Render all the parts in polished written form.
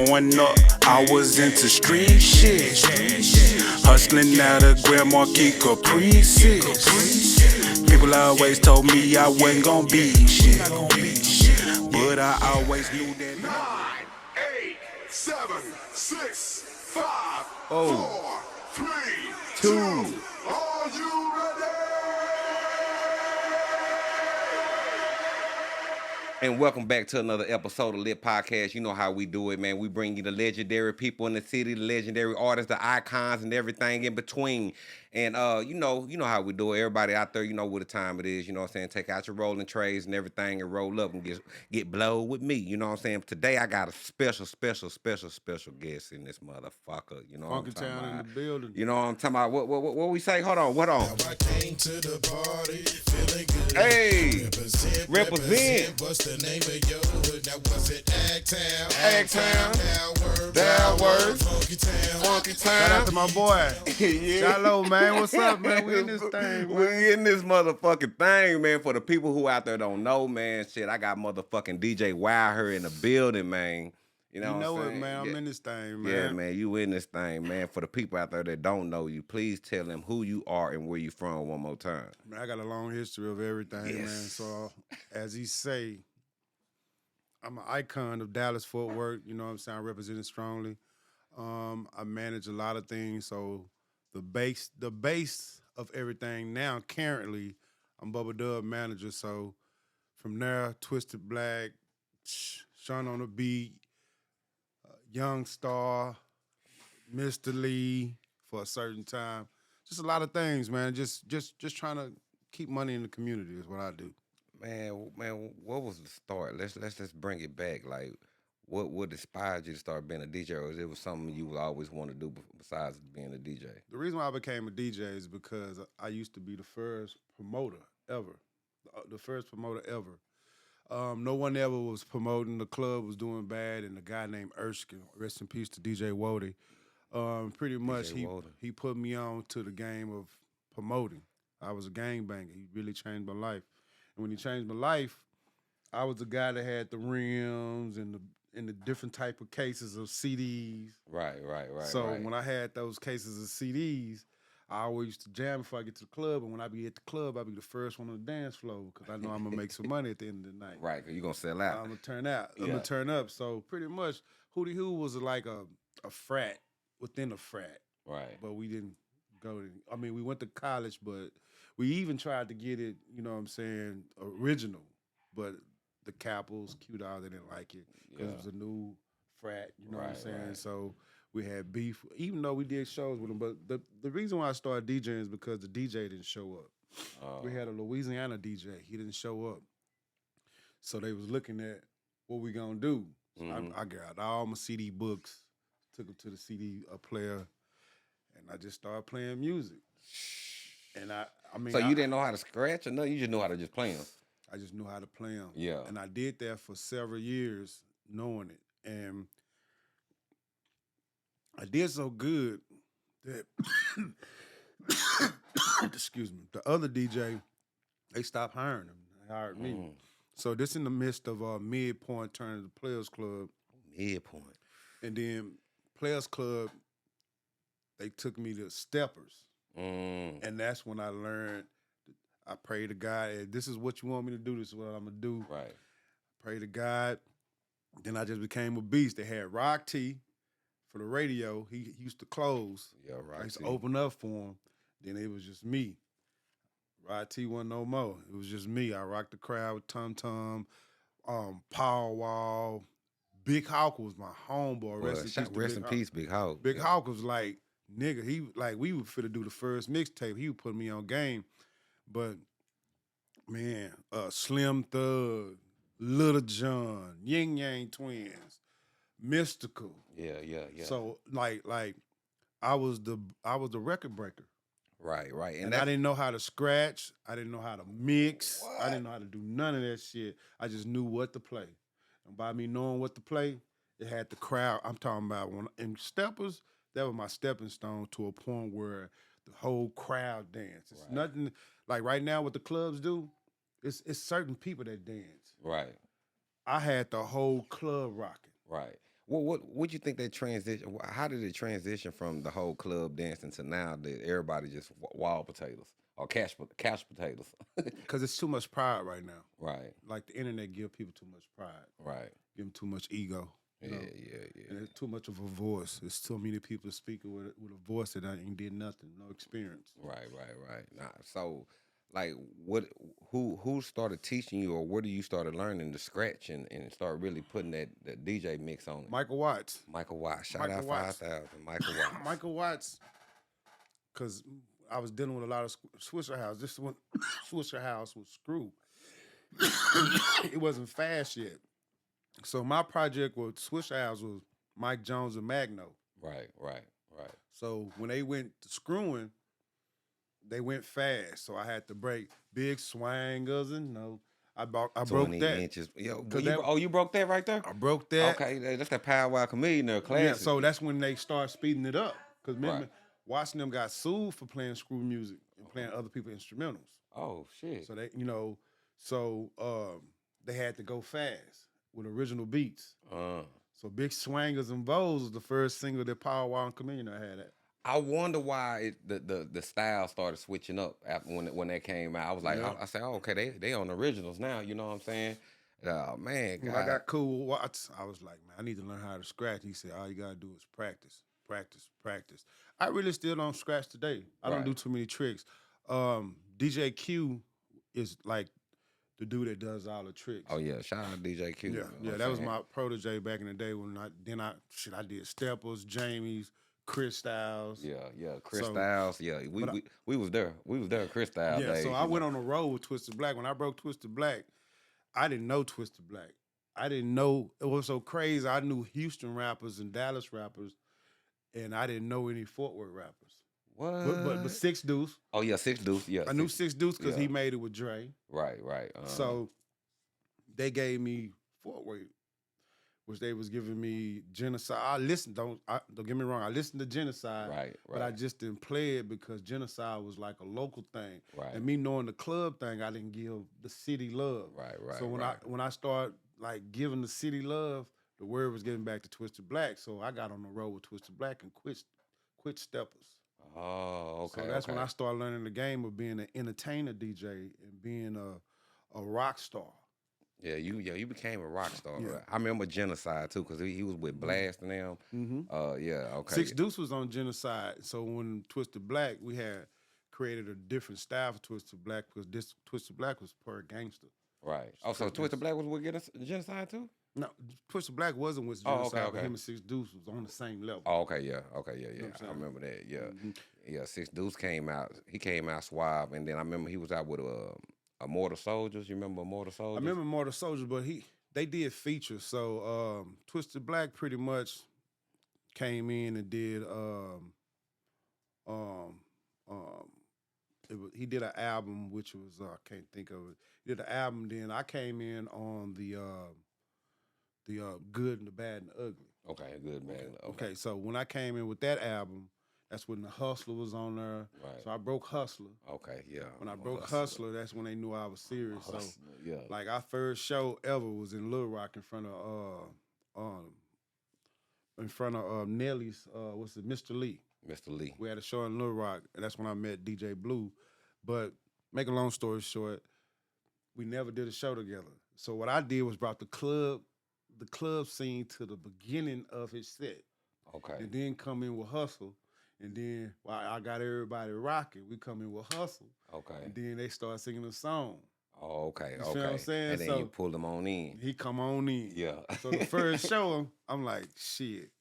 Growing up, I was into street shit. Hustling out of Grand Marquis Caprices. People always told me I wasn't gonna be shit, but I always knew that. 9, 8, 7, 6, 5, 4, 3, 2. Are you ready? And welcome back to another episode of Lit Podcast. You know how we do it, man. We bring you the legendary people in the city, the legendary artists, the icons, and everything in between. And you know how we do it. Everybody out there, you know what the time it is. You know what I'm saying? Take out your rolling trays and everything and roll up and get blowed with me. You know what I'm saying? Today I got a special guest in this motherfucker. You know what I'm talking about? In the building. You know what I'm talking about? What we say? Hold on. What on? Now I came to the party feeling good. Hey, represent. What's the name of your hood? Now was it Agtown? Agtown. Dalworth. Funky Shout Town. out to my boy. Yeah. Shallow, man. What's up, man? We in this thing, man. We in this motherfucking thing, man. For the people who out there don't know, man, shit, I got motherfucking DJ WildHairr in the building, man. You know, You what know I'm it, saying? man. I'm Yeah. in this thing, man. Yeah, man, you in this thing, man. For the people out there that don't know you, please tell them who you are and where you from one more time. Man, I got a long history of everything, man. Yes. So, as he say, I'm an icon of Dallas-Fort Worth. You know what I'm saying? I represent it strongly. I manage a lot of things. So, the base of everything now, currently, I'm Bubba Dubb manager. So, from there, Twisted Black, Sean on the Beat, Young Star, Mr. Lee for a certain time. Just a lot of things, man. Just trying to keep money in the community is what I do. Man, what was the start? Let's just bring it back. Like, what inspired you to start being a DJ, or it was something you would always want to do besides being a DJ? The reason why I became a DJ is because I used to be the first promoter ever. The first promoter ever. No one ever was promoting. The club was doing bad, and a guy named Erskine, rest in peace to DJ Wody, pretty much he put me on to the game of promoting. I was a gangbanger. He really changed my life. And when he changed my life, I was the guy that had the rims and the different type of cases of CDs. Right. So when I had those cases of CDs, I always used to jam before I get to the club, and when I be at the club, I be the first one on the dance floor because I know I'm gonna make some money at the end of the night. Right, because you're gonna sell out. I'm gonna turn out. I'm gonna turn up. So pretty much, Hootie Hoo was like a frat within a frat. Right. But we didn't go to. I mean, we went to college, but we even tried to get it. You know what I'm saying? Original, but the Capitals, Q-Dolls, they didn't like it because it was a new frat. You know what I'm saying? Right. So we had beef, even though we did shows with them. But the reason why I started DJing is because the DJ didn't show up. We had a Louisiana DJ. He didn't show up. So they was looking at what we gonna do. So I got all my CD books, took them to the CD player, and I just started playing music. And I mean, So you didn't know how to scratch or nothing? You just knew how to just play them? I just knew how to play them. Yeah. And I did that for several years, knowing it. And I did so good that, excuse me, the other DJ, they stopped hiring him. They hired me. So this in the midst of Midpoint turning to Players Club. Midpoint. And then Players Club, they took me to Steppers. And that's when I learned, I prayed to God, hey, this is what you want me to do, this is what I'm going to do. Right. Pray to God. Then I just became a beast. They had Rock T for the radio. He used to close. Yeah, Rock I used T. to open up for him. Then it was just me. Rock T wasn't no more. It was just me. I rocked the crowd with Tum Tum, Power Wall. Big Hawk was my homeboy. Rest in peace, Big Hawk. Big Hawk was like, nigga, we were finna do the first mixtape. He would put me on game. But, man, Slim Thug, Little John, Yin Yang Twins, Mystical. Yeah. So like I was the record breaker. Right. And I didn't know how to scratch. I didn't know how to mix. I didn't know how to do none of that shit. I just knew what to play. And by me knowing what to play, it had the crowd. I'm talking about in Steppers, that was my stepping stone to a point where the whole crowd danced. It's nothing like right now what the clubs do, it's certain people that dance. Right. I had the whole club rocking. Right. What you think that transition? How did it transition from the whole club dancing to now that everybody just wild potatoes or cash potatoes? Because it's too much pride right now. Right, Like the internet give people too much pride, right. give them too much ego. You know? Yeah. And it's too much of a voice. There's too many people speaking with a voice that ain't did nothing, no experience. Right. Nah, so, like, who started teaching you, or where do you started learning to scratch and start really putting that DJ mix on it? Michael Watts. Michael Watts. Shout Michael out Watts. 5,000. Michael Watts. Michael Watts, because I was dealing with a lot of Swisher House. This one, Swisher House was screwed. It wasn't fast yet. So my project with Swisher House was Mike Jones and Magno. Right. So when they went to screwing, they went fast. So I had to break big swangers and I broke 20 that. inches. Yo, that- you broke that right there? I broke that. Okay, that's that Power Wow Comedian there, classic. Yeah, so that's when they start speeding it up. Because remember, Right. watching them got sued for playing screw music and playing other people's instrumentals. Oh shit. So they, they had to go fast with original beats. So Big Swangers and Bows was the first single that Power Wow and Comedian I had at. I wonder why the style started switching up after when that came out. I was like, Yeah. I said, oh, okay, they on originals now. You know what I'm saying? Man, When I got cool with Watts, I was like, man, I need to learn how to scratch. He said, all you gotta do is practice. I really still don't scratch today. I don't Right. do too many tricks. DJ Q is like the dude that does all the tricks. Oh yeah, shout out to DJ Q. Yeah, you know yeah, what that I'm was saying? my protege back in the day when I did Steppers, Jamie's, Chris Styles. Yeah, Chris So- Styles. Yeah, we was there. We was there, Chris Styles. Yeah, days, so you I know. went on the road with Twisted Black. When I broke Twisted Black, I didn't know Twisted Black. I didn't know, it was so crazy. I knew Houston rappers and Dallas rappers, and I didn't know any Fort Worth rappers. What? But Six Deuce, Oh yeah, Six Deuce. Yeah, I knew Six Deuce because yeah. he made it with Dre. Right. So they gave me Fort Worth, which they was giving me Genocide. I listened, don't get me wrong, I listened to Genocide, right. but I just didn't play it because Genocide was like a local thing. Right. And me knowing the club thing, I didn't give the city love. Right. So when I started like giving the city love, the word was getting back to Twisted Black. So I got on the road with Twisted Black and quit Steppers. Oh, okay. So that's when I started learning the game of being an entertainer DJ and being a rock star. Yeah, you became a rock star. Yeah. Right? I remember Genocide too, because he was with Blast and them. Mm-hmm. Yeah, okay. Six Deuce was on Genocide. So when Twisted Black, we had created a different style for Twisted Black because this Twisted Black was per gangster. Right. Oh, so Twisted Black was with Genocide too? No, Twisted Black wasn't with Oh, Genocide, okay. but him and Six Deuce was on the same level. Oh, okay, yeah. know what I'm I saying? remember that. Yeah. Mhm. Yeah, Six Deuce came out. He came out suave, and then I remember he was out with Immortal Soldiers. You remember Immortal I Soldiers? remember Mortal Soldier, but they did features. So Twisted Black pretty much came in and did he did an album which was I can't think of it. He did an album, then I came in on the Good and the Bad and the Ugly. Okay, good man. Okay, so when I came in with that album, that's when the Hustler was on there. Right. So I broke Hustler. Okay, yeah. When I broke Hustler, that's when they knew I was serious. So Hustler, yeah. like our first show ever was in Little Rock in front of Nelly's Mr. Lee. Mr. Lee. We had a show in Little Rock, and that's when I met DJ Blue. But make a long story short, we never did a show together. So what I did was brought the club scene to the beginning of his set. Okay. And then come in with Hustle. And then while I got everybody rocking, we come in with Hustle. Okay. And then they start singing a song. Oh, okay. You see what I'm saying? And then So- you pulled them on in. He come on in. Yeah. So the first show, I'm like, shit.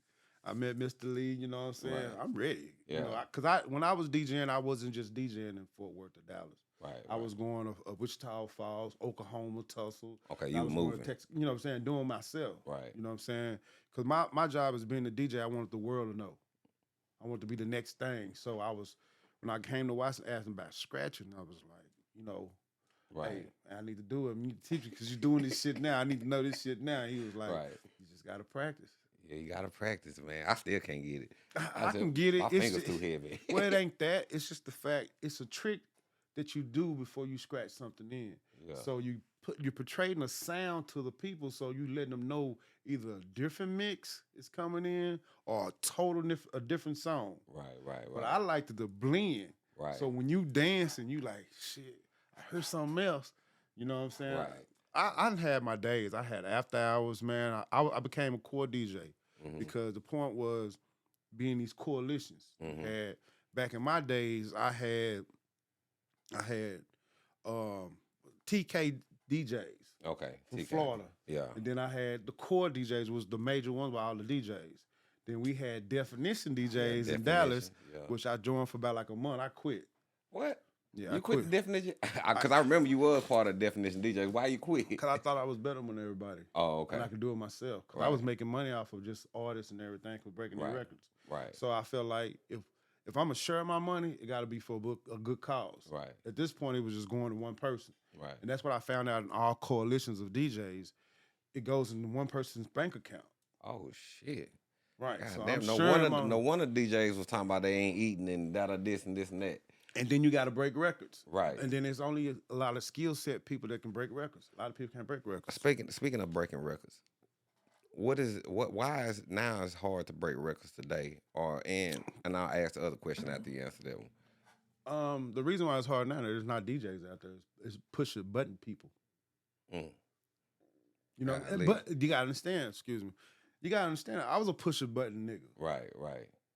I met Mr. Lee, you know what I'm saying? Right. I'm ready. Yeah. You know, because when I was DJing, I wasn't just DJing in Fort Worth or Dallas. Right. I was going to Wichita Falls, Oklahoma, Tulsa. Okay, I you were was going to moving. Texas, you know what I'm saying? Doing myself. Right. You know what I'm saying? Because my job as being a DJ, I wanted the world to know. I wanted to be the next thing. So when I came to watch and asked him about scratching, I was like, you know, Right. hey, I need to do it. You need to teach me because you're doing this shit now. I need to know this shit now. He was like, Right. you just got to practice. Yeah, you gotta practice, man. I still can't get it. I can get it. My It's fingers just- too heavy. Well, it ain't that. It's just the fact it's a trick that you do before you scratch something in. Yeah. So you you're portraying a sound to the people, so you letting them know either a different mix is coming in or a different song. Right. But I like the blend. Right. So when you dancing, you like, shit, I heard something else. You know what I'm saying? Right. I done had my days. I had after hours, man. I became a core DJ because the point was being these coalitions. Had back in my days, I had TK DJs. Okay. From TK. Florida. Yeah. And then I had the core DJs was the major ones by all the DJs. Then we had Definition DJs in Dallas, which I joined for about like a month. I quit. What? Yeah, you I quit the Definition? Because I remember you was part of Definition DJs. Why you quit? Because I thought I was better than everybody. Oh, okay. And I could do it myself. Because I was making money off of just artists and everything for breaking their records. Right. So I felt like if I'm going to share my money, it got to be for a good cause. Right. At this point, it was just going to one person. Right. And that's what I found out in all coalitions of DJs. It goes into one person's bank account. Oh, shit. Right. God So damn, I'm no wonder DJs was talking about they ain't eating and that or this and this and that. And then you got to break records. Right. And then there's only a lot of skill set people that can break records. A lot of people can't break records. Speaking of breaking records, why is now it's hard to break records today? And I'll ask the other question after you answer that one. The reason why it's hard now, there's not DJs out there. It's push a button people. You know, but you gotta understand, excuse me. You gotta understand, I was a push a button nigga. Right.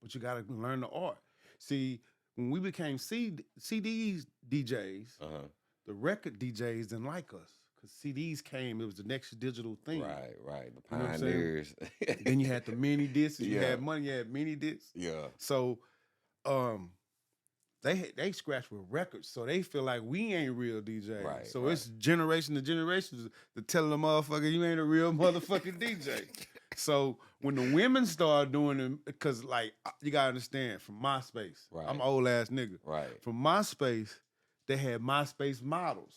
But you gotta learn the art. See, when we became CDs DJs, the record DJs didn't like us. Because CDs came, it was the next digital thing. Right. The You know what I'm pioneers. Then you had the mini discs. You had money, you had mini discs. Yeah. So they scratch with records, so they feel like we ain't real DJs. Right, so it's generation to generation to tell the motherfucker you ain't a real motherfucking DJ. So when the women start doing it, because like you gotta understand, from MySpace, I'm an old ass nigga. Right. From MySpace, they had MySpace models.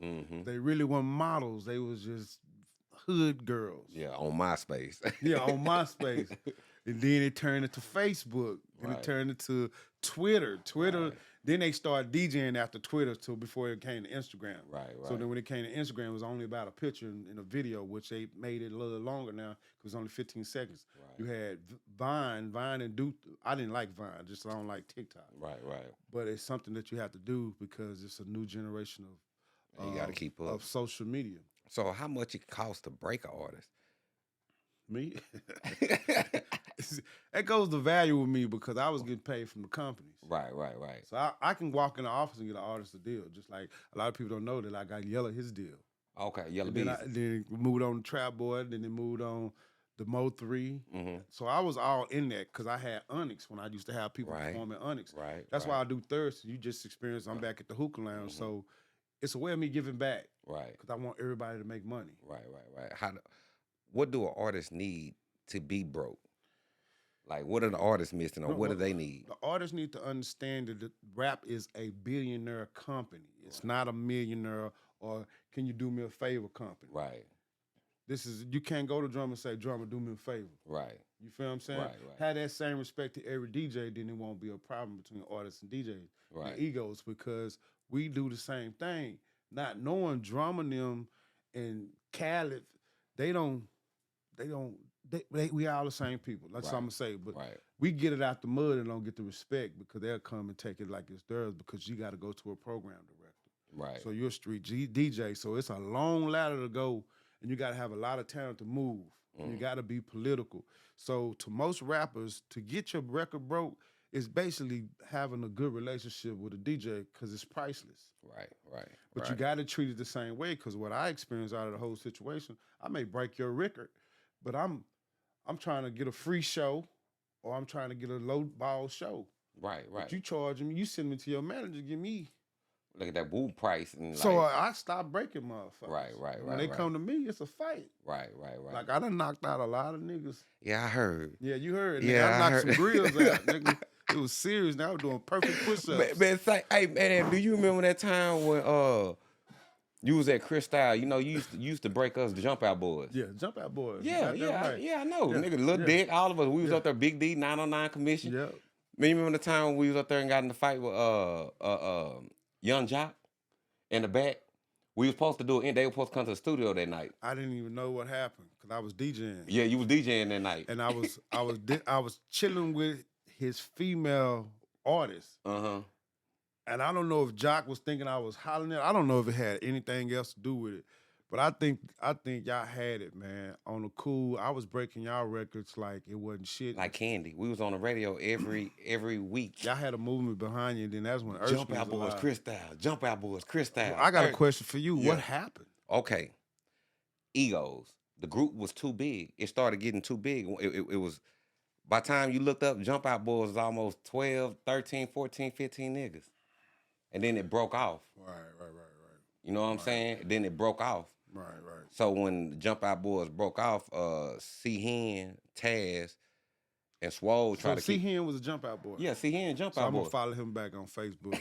They really weren't models. They was just hood girls. Yeah, on MySpace. Yeah, on MySpace. And then it turned into Facebook. And it turned into Twitter. Then they started DJing after Twitter before it came to Instagram. Right. So then when it came to Instagram, it was only about a picture and a video, which they made it a little longer now because it was only 15 seconds. Right. You had Vine and Duke. I didn't like Vine, just I don't like TikTok. Right. But it's something that you have to do because it's a new generation of you got to keep up of social media. So how much it costs to break an artist? Me? That goes to value with me because I was getting paid from the companies. Right. So I can walk in the office and get an artist a deal. Just like a lot of people don't know that I got Yella his deal. Okay, Yella Bees. Then moved on to Trap Boy. Then it moved on the Mo 3. So I was all in that because I had Onyx when I used to have people perform at Onyx. Right. That's why I do Thursday. You just experienced I'm back at the hookah lounge. So it's a way of me giving back. Right. Because I want everybody to make money. Right. What do an artist need to be broke? Like, what are the artists missing, or what do they need? The artists need to understand that rap is a billionaire company. It's not a millionaire or can you do me a favor company. Right. You can't go to drummer and say, drummer, do me a favor. Right. You feel what I'm saying? Right. Have that same respect to every DJ, then it won't be a problem between artists and DJs. Right. And egos, because we do the same thing. Not knowing drummer them and Khaled, we all the same people. That's what I'm gonna say. But we get it out the mud and don't get the respect because they'll come and take it like it's theirs because you got to go to a program director. Right. So you're a street DJ. So it's a long ladder to go, and you got to have a lot of talent to move. You got to be political. So to most rappers, to get your record broke is basically having a good relationship with a DJ because it's priceless. Right. But you got to treat it the same way because what I experienced out of the whole situation, I may break your record, but I'm trying to get a free show or I'm trying to get a low ball show. Right. But you charge me, you send me to your manager, give me. Look at that woo price. And so I stopped breaking motherfuckers. Right. When they come to me, it's a fight. Right. Like I done knocked out a lot of niggas. Yeah, I heard. Yeah, you heard. Yeah, I knocked some grills out, nigga. It was serious. Now I was doing perfect push-ups. Man, hey, man, do you remember that time when you was at Crystal? You know, you used to break us Jump Out Boys. Yeah, Jump Out Boys. Yeah, I know. Yeah. Nigga, Lil Dick, all of us, we was up there, Big D, 909 Commission. Yeah. Man, you remember the time when we was up there and got in the fight with Young Jock in the back? We were supposed to do it, and they were supposed to come to the studio that night. I didn't even know what happened because I was DJing. Yeah, you was DJing that night. And I was chilling with his female artist. And I don't know if Jock was thinking I was hollering at. I don't know if it had anything else to do with it. But I think y'all had it, man. On the cool, I was breaking y'all records like it wasn't shit. Like candy. We was on the radio every week. Y'all had a movement behind you, and then that's when Jump Out Boys, Chris Style. Jump Out Boys, Chris Style. I got a question for you. What happened? Okay. Egos. The group was too big. It started getting too big. It was, by the time you looked up, Jump Out Boys was almost 12, 13, 14, 15 niggas. And then it broke off. Right. You know what I'm saying? Then it broke off. Right. So when Jump Out Boys broke off, C-Hen, Taz, and Swole tried to keep... C-Hen was a Jump Out Boy? Yeah, C-Hen, Jump So Out I'm Boy. going to follow him back on Facebook.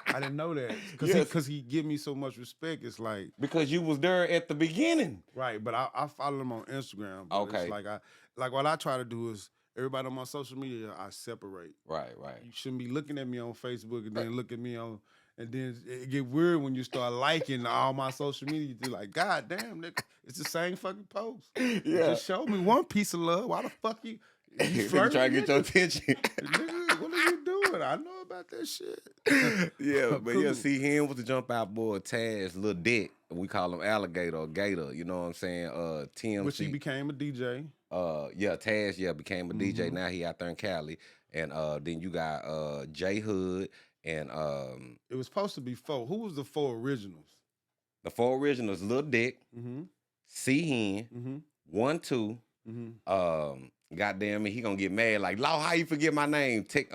I didn't know that. Because he give me so much respect. It's like... Because you was there at the beginning. Right, but I follow him on Instagram. But Okay. It's like what I try to do is, everybody on my social media, I separate. Right. You shouldn't be looking at me on Facebook and then look at me on... And then it get weird when you start liking all my social media. You're like, God damn, nigga, it's the same fucking post. Yeah. Just show me one piece of love. Why the fuck you Nigga trying to get your attention. Nigga, what are you doing? I know about that shit. Yeah, but Cool. C-Hen was the Jump Out Boy, Taz, Lil Dick. We call him Alligator or Gator, you know what I'm saying? TMC. Which he became a DJ. Taz, became a DJ. Now he out there in Cali. And then you got J Hood and It was supposed to be 4. Who was the 4 originals? the 4 originals, Lil Dick, C-Hen, 1, 2. Goddamn it, he gonna get mad. Like, Law, how you forget my name? Take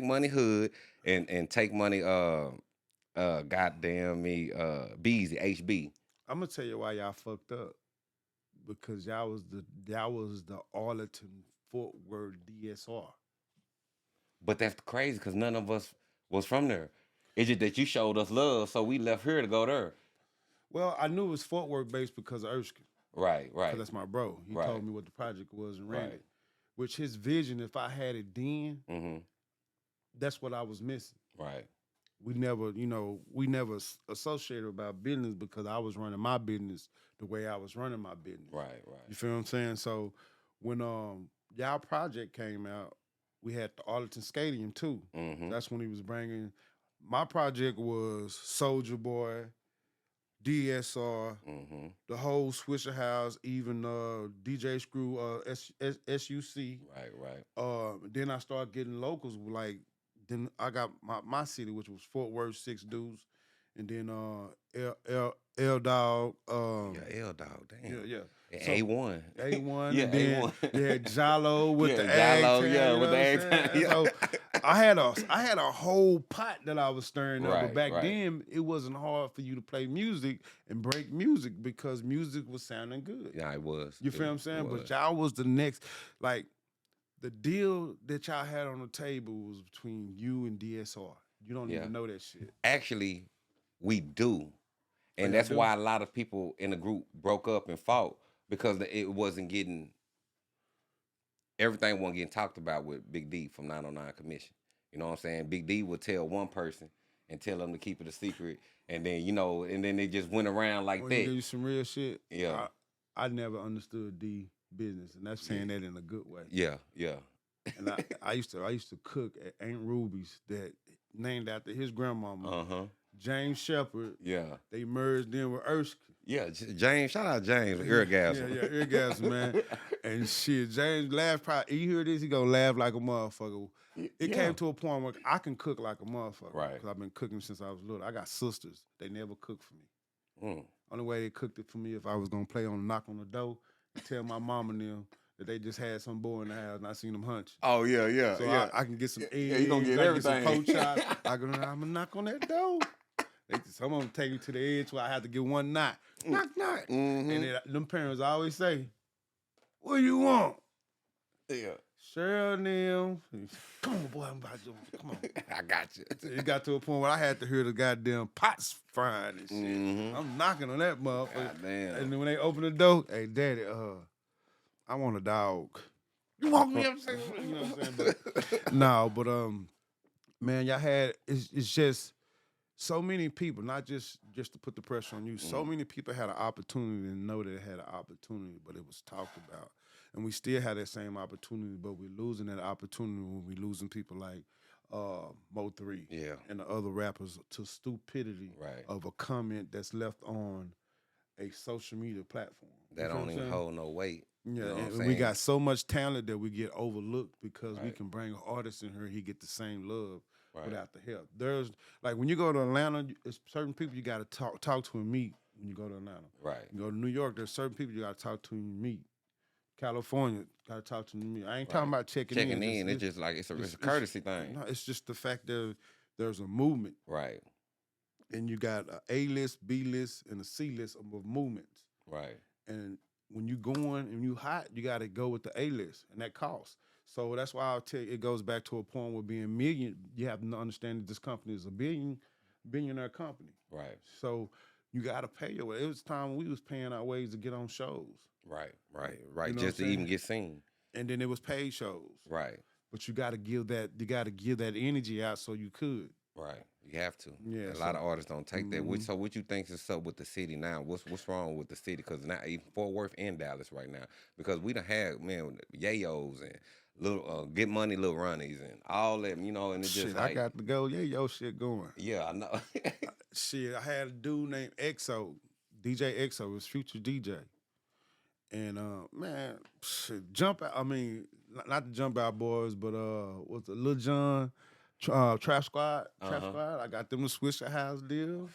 Money Hood and Take Money goddamn me, Beezy, HB. I'm gonna tell you why y'all fucked up. Because y'all was the Arlington Fort Worth DSR. But that's crazy because none of us was from there. It's just that you showed us love, so we left here to go there. Well, I knew it was Fort Worth based because of Erskine. Right. Because that's my bro. He Right. told me what the project was and ran Right. it. Which his vision, if I had it then, that's what I was missing. Right. We never associated about business because I was running my business the way I was running my business. Right. You feel what I'm saying? So when y'all project came out, we had the Arlington Stadium too. That's when he was bringing. My project was Soulja Boy, DSR, the whole Swisher House, even DJ Screw, SUC. Right. Then I started getting locals. Like then I got my city, which was Fort Worth, 6 Dudes, and then L Dog. L Dog, damn. Yeah. So, A1. A1. Yeah, and then A1. They had Jalo with the Jalo, egg. yeah, with the egg tan, yeah. So I had a whole pot that I was stirring up. But back Right. then, it wasn't hard for you to play music and break music because music was sounding good. Yeah, it was. You feel what I'm saying? But y'all was the next, like, the deal that y'all had on the table was between you and DSR. You don't even know that shit. Actually, we do. And y'all that's do? why a lot of people in the group broke up and fought because it wasn't getting, everything wasn't getting talked about with Big D from 909 Commission. You know what I'm saying? Big D would tell one person and tell them to keep it a secret. And then, and then they just went around like When that. you give you some real shit. Yeah. I never understood D business, and that's saying that in a good way. Yeah. And I used to cook at Aunt Ruby's that named after his grandmama, James Shepherd. Yeah. They merged in with Erskine. Yeah, James, shout out James, Eargasm. Yeah, Eargasm, man. And shit, James laughed. You hear this, he gonna laugh like a motherfucker. It came to a point where I can cook like a motherfucker. Right. Because I've been cooking since I was little. I got sisters. They never cooked for me. Only way they cooked it for me if I was gonna play on knock on the door and tell my mom and them that they just had some boy in the house and I seen them hunch. Oh, yeah. So I can get some eggs. Yeah, you gonna get everything. Get some pork chops. I'm gonna knock on that door. Some of them take me to the edge where I have to get one knock. Knock. And then them parents always say, what do you want? Yeah. Cheryl and them. Come on, boy, I'm about to come on. I got you. It got to a point where I had to hear the goddamn pots frying and shit. I'm knocking on that motherfucker. Goddamn. And then when they open the door, hey, daddy, I want a dog. You want me upstairs? You know what I'm saying? But, no, but man, y'all had it's just so many people, not just to put the pressure on you, so many people had an opportunity and know that they had an opportunity, but it was talked about. And we still had that same opportunity, but we're losing that opportunity when we're losing people like Mo3 and the other rappers to stupidity of a comment that's left on a social media platform. That don't even hold no weight. Yeah, you know and we got so much talent that we get overlooked because we can bring an artist in here, he get the same love without the help. There's like when you go to Atlanta, it's certain people you got to talk to and meet when you go to Atlanta. Right. You go to New York, there's certain people you got to talk to and meet. California, got to talk to me. I ain't talking about checking in. It's just like it's a courtesy thing. No, it's just the fact that there's a movement. Right. And you got a A-list, B-list, and a C-list of movements. Right. And when you going and you hot, you got to go with the A-list, and that costs. So that's why I'll tell you, it goes back to a point where being million, you have to understand that this company is a billionaire company. Right. So you got to pay your way. It was time we was paying our ways to get on shows. Right. You know just to even get seen. And then it was paid shows. Right. But you got to give that energy out so you could. Right. You have to. Yeah. A lot of artists don't take that. So what you think is up with the city now? What's wrong with the city? Because now even Fort Worth and Dallas right now, because we done had yayos and little Get Money, Little Runnies and all that, and it's just like I got the go yayo shit going. Yeah, I know. I had a dude named EXO, DJ EXO, was Future DJ. And man, jump out. I mean, not the Jump Out Boys, but what's the Lil Jon, Trap Squad. I got them to switch the house deal.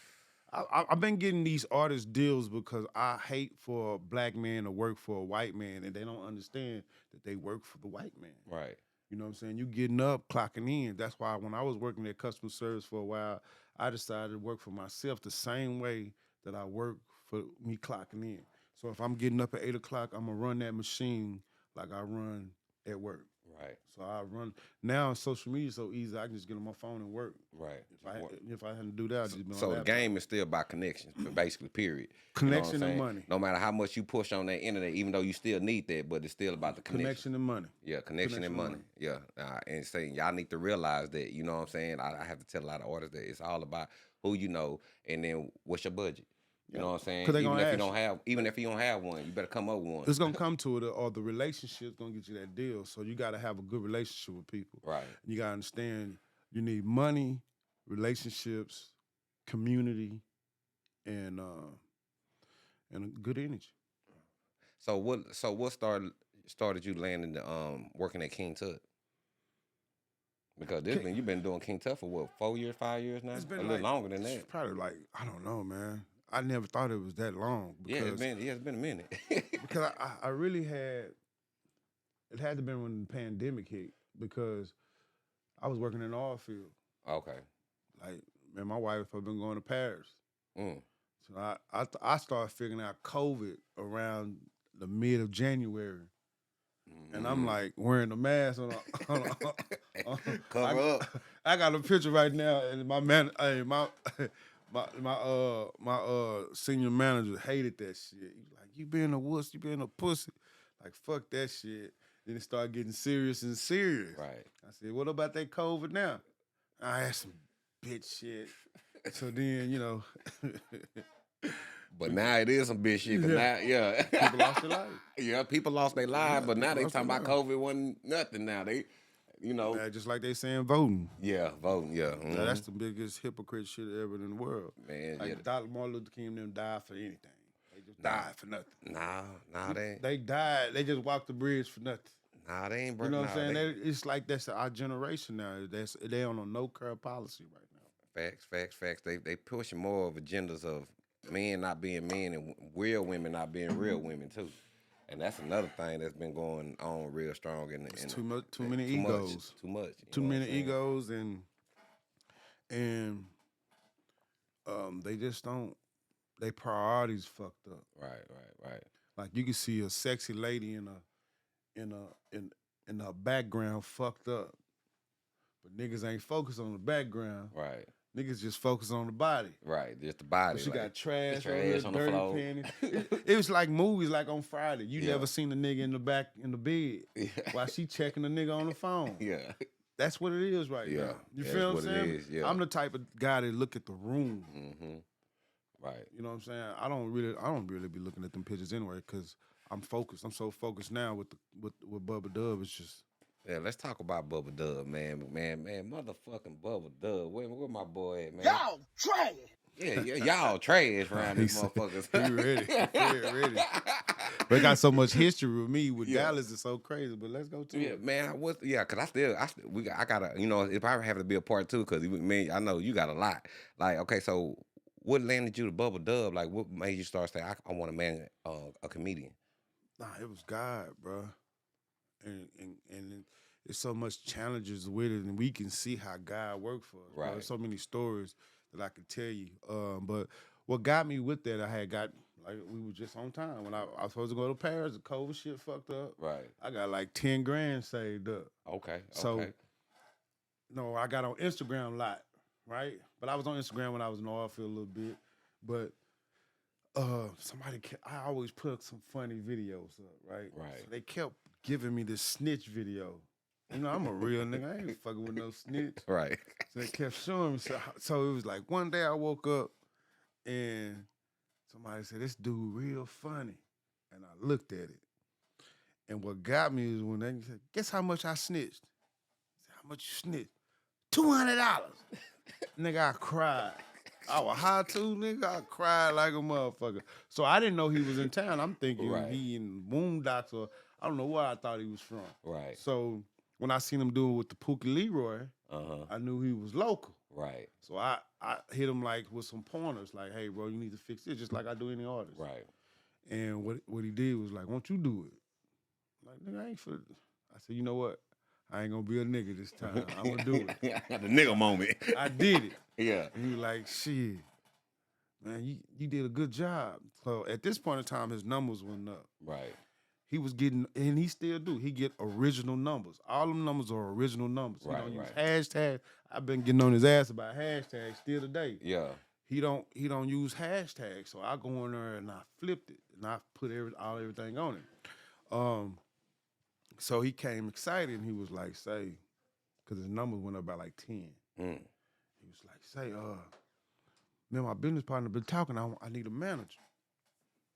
I've been getting these artist deals because I hate for a black man to work for a white man, and they don't understand that they work for the white man. Right. You know what I'm saying? You getting up, clocking in. That's why when I was working at customer service for a while, I decided to work for myself the same way that I work for me clocking in. So if I'm getting up at 8 o'clock, I'm gonna run that machine like I run at work. Right. So I run now. Social media is so easy. I can just get on my phone and work. Right. If I had to do that, I'd just be on so the laptop. game is still about connections, basically. Period. Connection and money. No matter how much you push on that internet, even though you still need that, but it's still about the connection and money. Yeah, connection and money. Yeah, and saying y'all need to realize that. You know what I'm saying? I have to tell a lot of artists that it's all about who you know, and then what's your budget. You know what I'm saying? Even if you don't have one, you better come up with one. It's gonna come to it, or the relationship's gonna get you that deal. So you gotta have a good relationship with people. Right. You gotta understand you need money, relationships, community, and a good energy. So what started you landing the working at King Tut? Because you've been doing King Tut for what, 4 years, 5 years now? It's been a little longer than that. It's probably like, I don't know, man. I never thought it was that long. Because, it's been a minute. Because I really it had to have been when the pandemic hit, because I was working in the oil field. Okay. Like, man, my wife had been going to Paris. Mm. So I started figuring out COVID around the mid of January. And I'm like wearing a mask on. Cover up. I got a picture right now, and my senior manager hated that shit. He was like, "You being a wuss, you being a pussy." Like, fuck that shit. Then it started getting serious and serious. Right. I said, "What about that COVID now?" I had some bitch shit. So then, But now it is some bitch shit. Yeah. People lost their life. Yeah, people lost their lives, but now they talking about COVID wasn't nothing now. They, Yeah, just like they saying voting. Yeah, voting, yeah. Mm-hmm. Now, that's the biggest hypocrite shit ever in the world. Man, like Dr. Martin Luther King and them died for anything. They just died for nothing. Nah, they died. They just walked the bridge for nothing. Nah, they ain't. You know what I'm saying? It's like that's our generation now. They on a no-care policy right now. Facts. They pushing more of agendas of men not being men and real women not being real women too. And that's another thing that's been going on real strong. Too many egos. Too much. Too many egos, and they just don't. They priorities fucked up. Right. Like you can see a sexy lady in her background fucked up, but niggas ain't focused on the background. Right. Niggas just focus on the body. Right, just the body. But she got trash on the floor. Panties. It was like movies like on Friday. You never seen a nigga in the bed while she checking the nigga on the phone. Yeah. that's what it is right Yeah, now. You that's feel what what I'm it saying? is, yeah. I'm the type of guy that look at the room. Right. You know what I'm saying? I don't really be looking at them pictures anyway because I'm focused. I'm so focused now with Bubba Dubb. It's just Yeah, let's talk about Bubba Dubb, man, motherfucking Bubba Dubb. Where my boy at, man? Y'all trash. Yeah, y'all trash around these motherfuckers. He ready. He ready. But it got so much history with me with Dallas. It's so crazy. But let's go to it. Man. Cause I gotta, it probably have to be a part two. Cause man, I know you got a lot. Like, okay, so what landed you to Bubba Dubb? Like, what made you start saying I want to man a comedian? Nah, it was God, bro. And there's so much challenges with it, and we can see how God worked for us. Right. There's so many stories that I could tell you. But what got me with that, we were just on time. When I was supposed to go to Paris, the COVID shit fucked up. Right. I got like 10 grand saved up. Okay. So, no, I got on Instagram a lot, right? But I was on Instagram when I was in the oil field a little bit. But I always put some funny videos up, right? Right. So they kept giving me this snitch video. You know, I'm a real nigga. I ain't fucking with no snitch. Right. So they kept showing me. So it was like one day I woke up and somebody said, this dude real funny. And I looked at it. And what got me is when they said, guess how much I snitched? I said, how much you snitched? $200. Nigga, I cried. I was high too, nigga. I cried like a motherfucker. So I didn't know he was in town. I'm thinking he in Boondocks or I don't know where I thought he was from. Right. So when I seen him do it with the Pookie Leroy, I knew he was local. Right. So I hit him like with some pointers, like, hey, bro, you need to fix this, just like I do any artist. Right. And what he did was like, won't you do it? I'm like, nigga, I ain't for. I said, you know what? I ain't gonna be a nigga this time. I'm gonna do it. The nigga moment. I did it. Yeah. And he was like, shit, man, you did a good job. So at this point in time, his numbers went up. Right. He was getting, and he still do. He get original numbers. All them numbers are original numbers. Right, He don't use right. hashtags. I've been getting on his ass about hashtags still today. Yeah. He don't use hashtags. So I go in there and I flipped it and I put everything on it. So he came excited and he was like, say, because his numbers went up by like 10. He was like, say, man, my business partner been talking. I need a manager.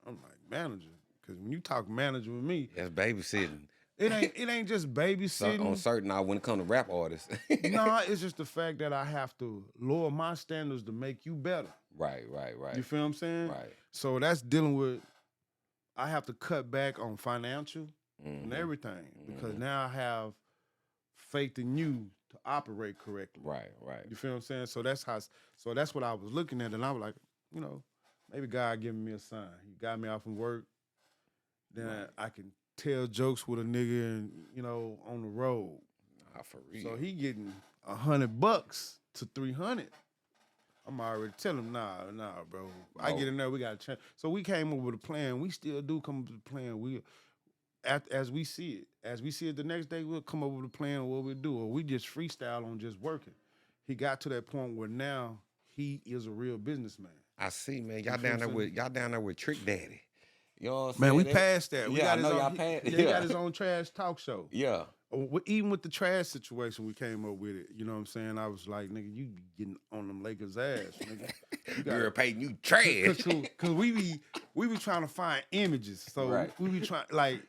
I'm like, manager? Because when you talk manager with me, That's babysitting. it ain't just babysitting. On certain now when it comes to rap artists. Nah, it's just the fact that I have to lower my standards to make you better. Right. You feel what I'm saying? Right. So that's dealing with, I have to cut back on financial and everything because now I have faith in you to operate correctly. Right. You feel what I'm saying? So that's what I was looking at, and I was like, maybe God giving me a sign. He got me off from work. Then I can tell jokes with a nigga and, on the road. Nah, for real. So he getting $100 to $300. I'm already telling him, nah, bro. I get in there, we got to change. So we came up with a plan. We still do come up with a plan. As we see it the next day, we'll come up with a plan of what we'll do. Or we just freestyle on just working. He got to that point where now he is a real businessman. I see, man. Y'all down there with Trick Daddy. You know what I'm Man, saying? we passed that. We got I know y'all passed. He got his own trash talk show. Yeah. Even with the trash situation, we came up with it. You know what I'm saying? I was like, nigga, you be getting on them Lakers' ass, nigga. You're paying you trash. Cause we be trying to find images. So we be trying, like,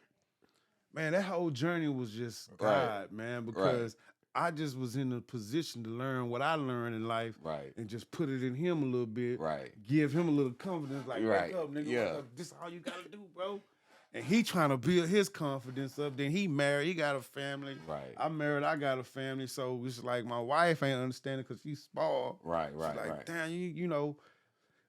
man, that whole journey was just God, man, because I just was in a position to learn what I learned in life and just put it in him a little bit. Right. Give him a little confidence, like, wake up, nigga. Yeah. Wake up. This is all you gotta do, bro. And he trying to build his confidence up. Then he married, he got a family. Right. I'm married, I got a family. So it's like my wife ain't understanding because she's spoiled. Right. She's like, damn, you know,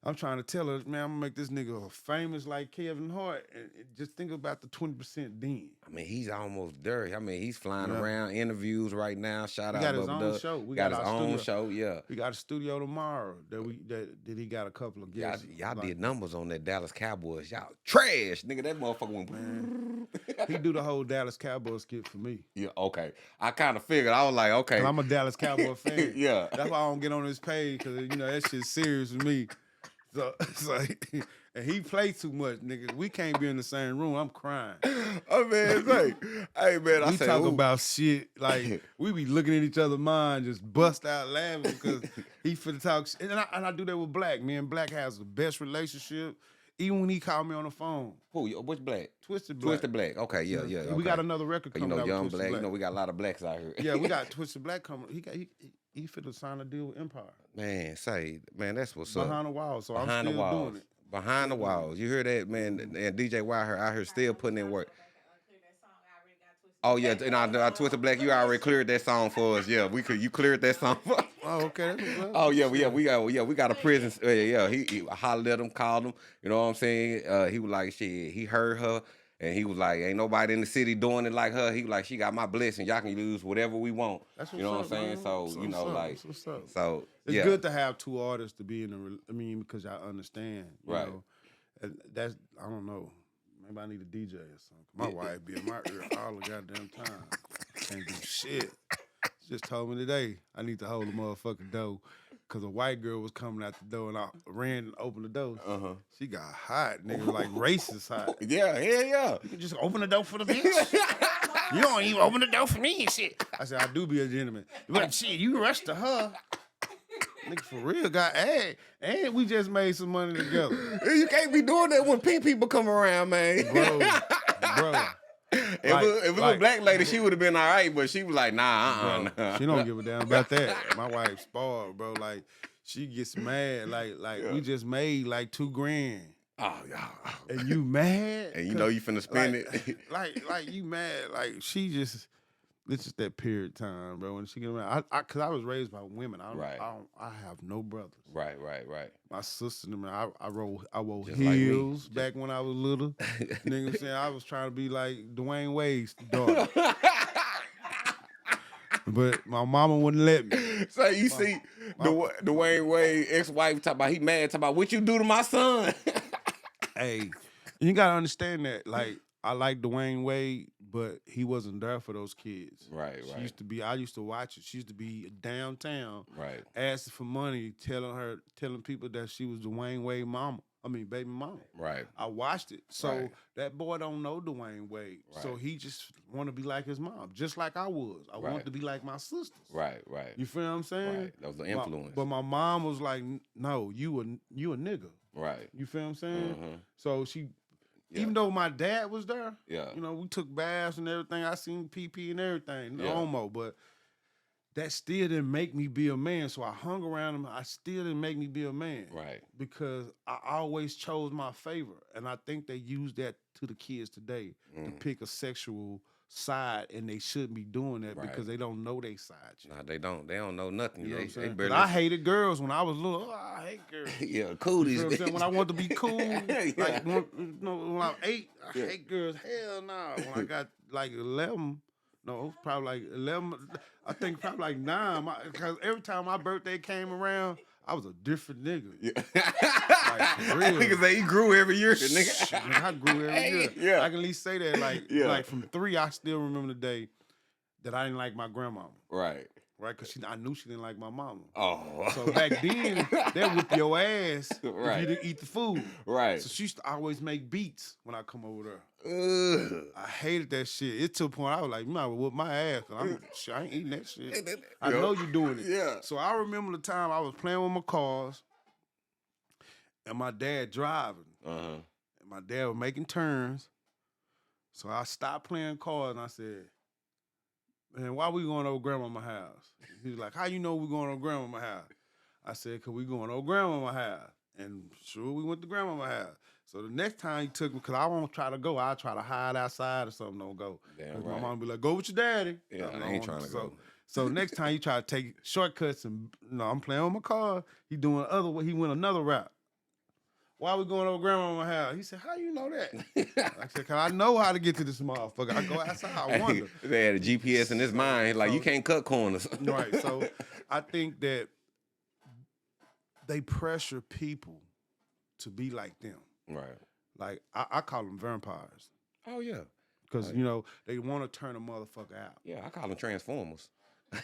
I'm trying to tell her, man, I'm gonna make this nigga famous like Kevin Hart. And just think about the 20% then. I mean, he's almost there. I mean, he's flying around interviews right now. Shout out He got his Bubba own Dubb. show. We got got his our own studio. show, yeah. We got a studio tomorrow that he got a couple of guests. Y'all did numbers on that Dallas Cowboys. Y'all trash. Nigga, that motherfucker went. Man. He do the whole Dallas Cowboys skit for me. Yeah, okay. I kind of figured. I was like, okay. And I'm a Dallas Cowboy fan. Yeah. That's why I don't get on his page because, that shit's serious with me. So it's like, And he play too much, nigga. We can't be in the same room. I'm crying. Oh man, like, hey man, I We say, talk ooh. about shit like we be looking at each other's mind, just bust out laughing because he finna talk. And I do that with Black. Me and Black has the best relationship. Even when he called me on the phone, Who? Which Black? Twisted Black. Twisted Black. Okay, yeah. Okay. We got another record You coming know, out. young with Twisted Black. Black. You know, we got a lot of blacks out here. Yeah, we got Twisted Black coming. He finna sign a deal with Empire Man, man, that's what's up. behind the walls. So I'm Behind the still walls. doing it. Behind the walls. You hear that, man? And DJ WildHairr out here still putting in work. Oh yeah, and I Twisted Black, you already cleared that song for us. Yeah, you cleared that song for us. Oh, okay. That's what's up. Oh yeah, we got a prison. Yeah, he hollered at him, called him. You know what I'm saying? He was like, shit. He heard her, and he was like, ain't nobody in the city doing it like her. He was like, she got my blessing. Y'all can use whatever we want. That's you know what I'm saying? man. So That's you know, what's up. like, That's what's up. so It's yeah, good to have two artists to be in the. Because y'all understand, you Right. know. And that's I don't know. Maybe I need a DJ or something. My wife be in my ear all the goddamn time. Can't do shit. She just told me today I need to hold the motherfucking door because a white girl was coming out the door and I ran and opened the door. She got hot, nigga, like racist hot. yeah. You can just open the door for the bitch. You don't even open the door for me and shit. I said, I do be a gentleman. But shit, you rushed to her. Nigga, for real, got ad. And we just made some money together. You can't be doing that when pink people come around, man. Bro. If it was a black lady, she would have been all right, but she was like, nah, nah. She don't give a damn about that. My wife spoiled, bro. Like, she gets mad. Like we just made like $2,000. Oh, yeah. And you mad? And you know you finna spend like, it. like you mad. Like, she just... It's just that period time, bro. When she get around, cause I was raised by women. I have no brothers. Right. My sister, man, I wore Just like me. heels back when I was little. Nigga, I'm saying I was trying to be like Dwayne Wade's daughter, but my mama wouldn't let me. So you see, Dwayne Wade ex-wife talk about what you do to my son. Hey, you gotta understand that. Like, I like Dwayne Wade, but he wasn't there for those kids. Right. I used to watch it. She used to be downtown, Right. asking for money, telling people that she was Dwayne Wade baby mama. Right. I watched it. So Right. that boy don't know Dwayne Wade. Right. So he just want to be like his mom, just like I was. I want to be like my sisters. Right. You feel what I'm saying? Right. That was the influence. But my mom was like, no, you a nigga. Right. You feel what I'm saying? Mhm. So she... Yeah. Even though my dad was there, Yeah. you know, we took baths and everything. I seen PP and everything, no Yeah. homo, but that still didn't make me be a man. So I hung around him. I still didn't make me be a man. Right. Because I always chose my favor. And I think they use that to the kids today to pick a sexual side, and they shouldn't be doing that because they don't know their side. Nah, they don't. They don't know nothing. You know what I'm They saying? barely... I hated girls when I was little. Oh, I hate girls. Yeah, cooties. You know what I'm saying? When I wanted to be cool, Yeah. like when I was 8, I hate girls. Hell no. When I got like 11, probably like 11. I think probably like 9. Because every time my birthday came around, I was a different nigga. Yeah. Like, for real. Niggas say he grew every year, nigga. Shit, nigga, I grew every year. Yeah. I can at least say that. Like from 3, I still remember the day that I didn't like my grandmama. Right. Right, because I knew she didn't like my mama. Oh. So back then, they'd whip your ass if Right. you didn't eat the food. Right. So she used to always make beats when I come over there. Ugh. I hated that shit. It to a point I was like, you might whoop my ass. Cause I ain't eating that shit. I know you doing it. Yeah. So I remember the time I was playing with my cars and my dad driving. Uh-huh. And my dad was making turns. So I stopped playing cars and I said, man, why we going over grandmama's house? He was like, how you know we going over grandmama's house? I said, cause we going over grandmama's house. And sure, we went to grandmama's house. So the next time he took me, cause I won't try to go, I'll try to hide outside or something, don't go. Damn My right. mom be like, go with your daddy. Yeah, No, I ain't trying to go. So next time he try to take shortcuts and I'm playing with my car, he went another route. Why we going over grandmama's house? He said, how you know that? I said, cause I know how to get to this motherfucker. I go outside, I wonder. They had a GPS in his mind. Like, you can't cut corners. Right. So I think that they pressure people to be like them. Right. Like, I call them vampires. Oh, yeah. Because, you know, they want to turn a motherfucker out. Yeah, I call them Transformers.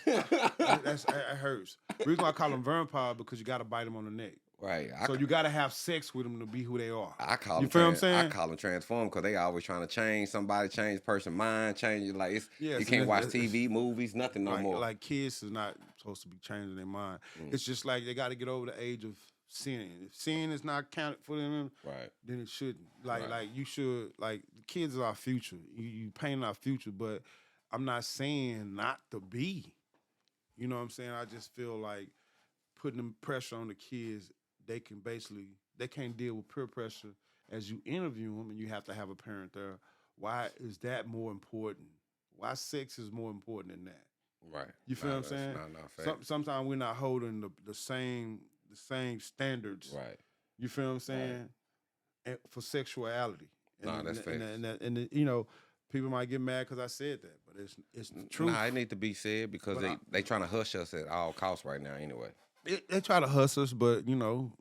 That hurts. The reason why I call them vampire because you got to bite them on the neck. Right. So you got to have sex with them to be who they are. I call you them feel what I'm saying? I call them transform because they always trying to change somebody, change person mind, change it. Like Yes, you can't watch TV, movies, nothing no more. Like kids is not supposed to be changing their mind. It's just like they got to get over the age of sinning. If sin is not counted for them, Right. then it shouldn't. Like you should. Like the kids are our future. You paint our future, but I'm not saying not to be. You know what I'm saying? I just feel like putting them pressure on the kids. They can't deal with peer pressure as you interview them, and you have to have a parent there. Why is that more important? Why sex is more important than that? Right. You feel what I'm saying? Sometimes we're not holding the same standards. Right. You feel what I'm saying? And for sexuality. That's fair. And you know, people might get mad because I said that, but it's the truth. Nah, it need to be said because they trying to hush us at all costs right now anyway. They try to hush us, but you know,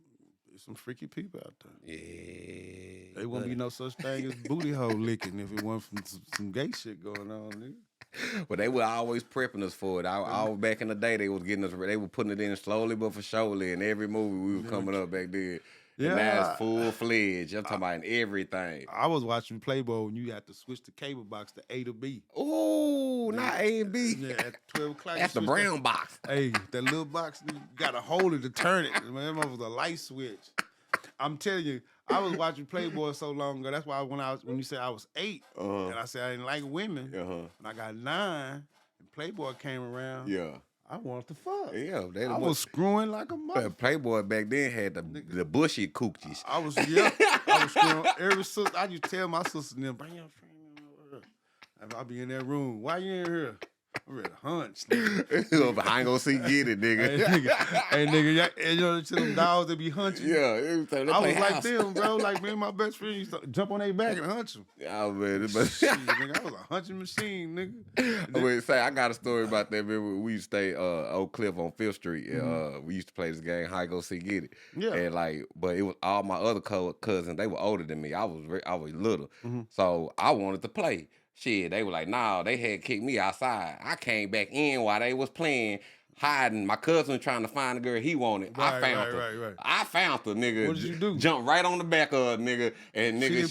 there's some freaky people out there. Yeah. There won't be no such thing as booty hole licking if it wasn't from some gay shit going on, nigga. But they were always prepping us for it. I back in the day, they was getting us. They were putting it in slowly but for surely in every movie we were coming up back then. Yeah, and now it's full fledged. I'm talking about in everything. I was watching Playboy and you had to switch the cable box to A to B. Ooh, not A and B. Yeah, at 12 o'clock. That's the brown box. Hey, that little box, you got to hold it to turn it. Man, that was a light switch. I'm telling you, I was watching Playboy so long ago. That's why when you said I was 8, and I said I didn't like women, and I got 9, and Playboy came around. Yeah. I wanted to fuck. Yeah, I was screwing like a mother. Playboy back then had the bushy coochies. I was screwing every sister. I just tell my sisters, bring your friend over here. I'll be in that room. Why you in here? I'm ready to hunch, nigga. I ain't gonna see get it, nigga. Hey, nigga, you know, to them dogs that be hunching. Yeah, I was like them, bro. Like me and my best friend used to jump on their back and hunch them. Yeah, man. But shit, nigga, I was a hunching machine, nigga. I would say I got a story about that. Man, we used to stay Oak Cliff on 5th Street. We used to play this game, High Go See Get It. Yeah. And but it was all my other cousins. They were older than me. I was little, so I wanted to play. Shit, they were like, nah, they had kicked me outside. I came back in while they was playing, hiding. My cousin was trying to find the girl he wanted. I found her. Right. I found her, nigga. What did you do? Jump right on the back of her, nigga. And nigga,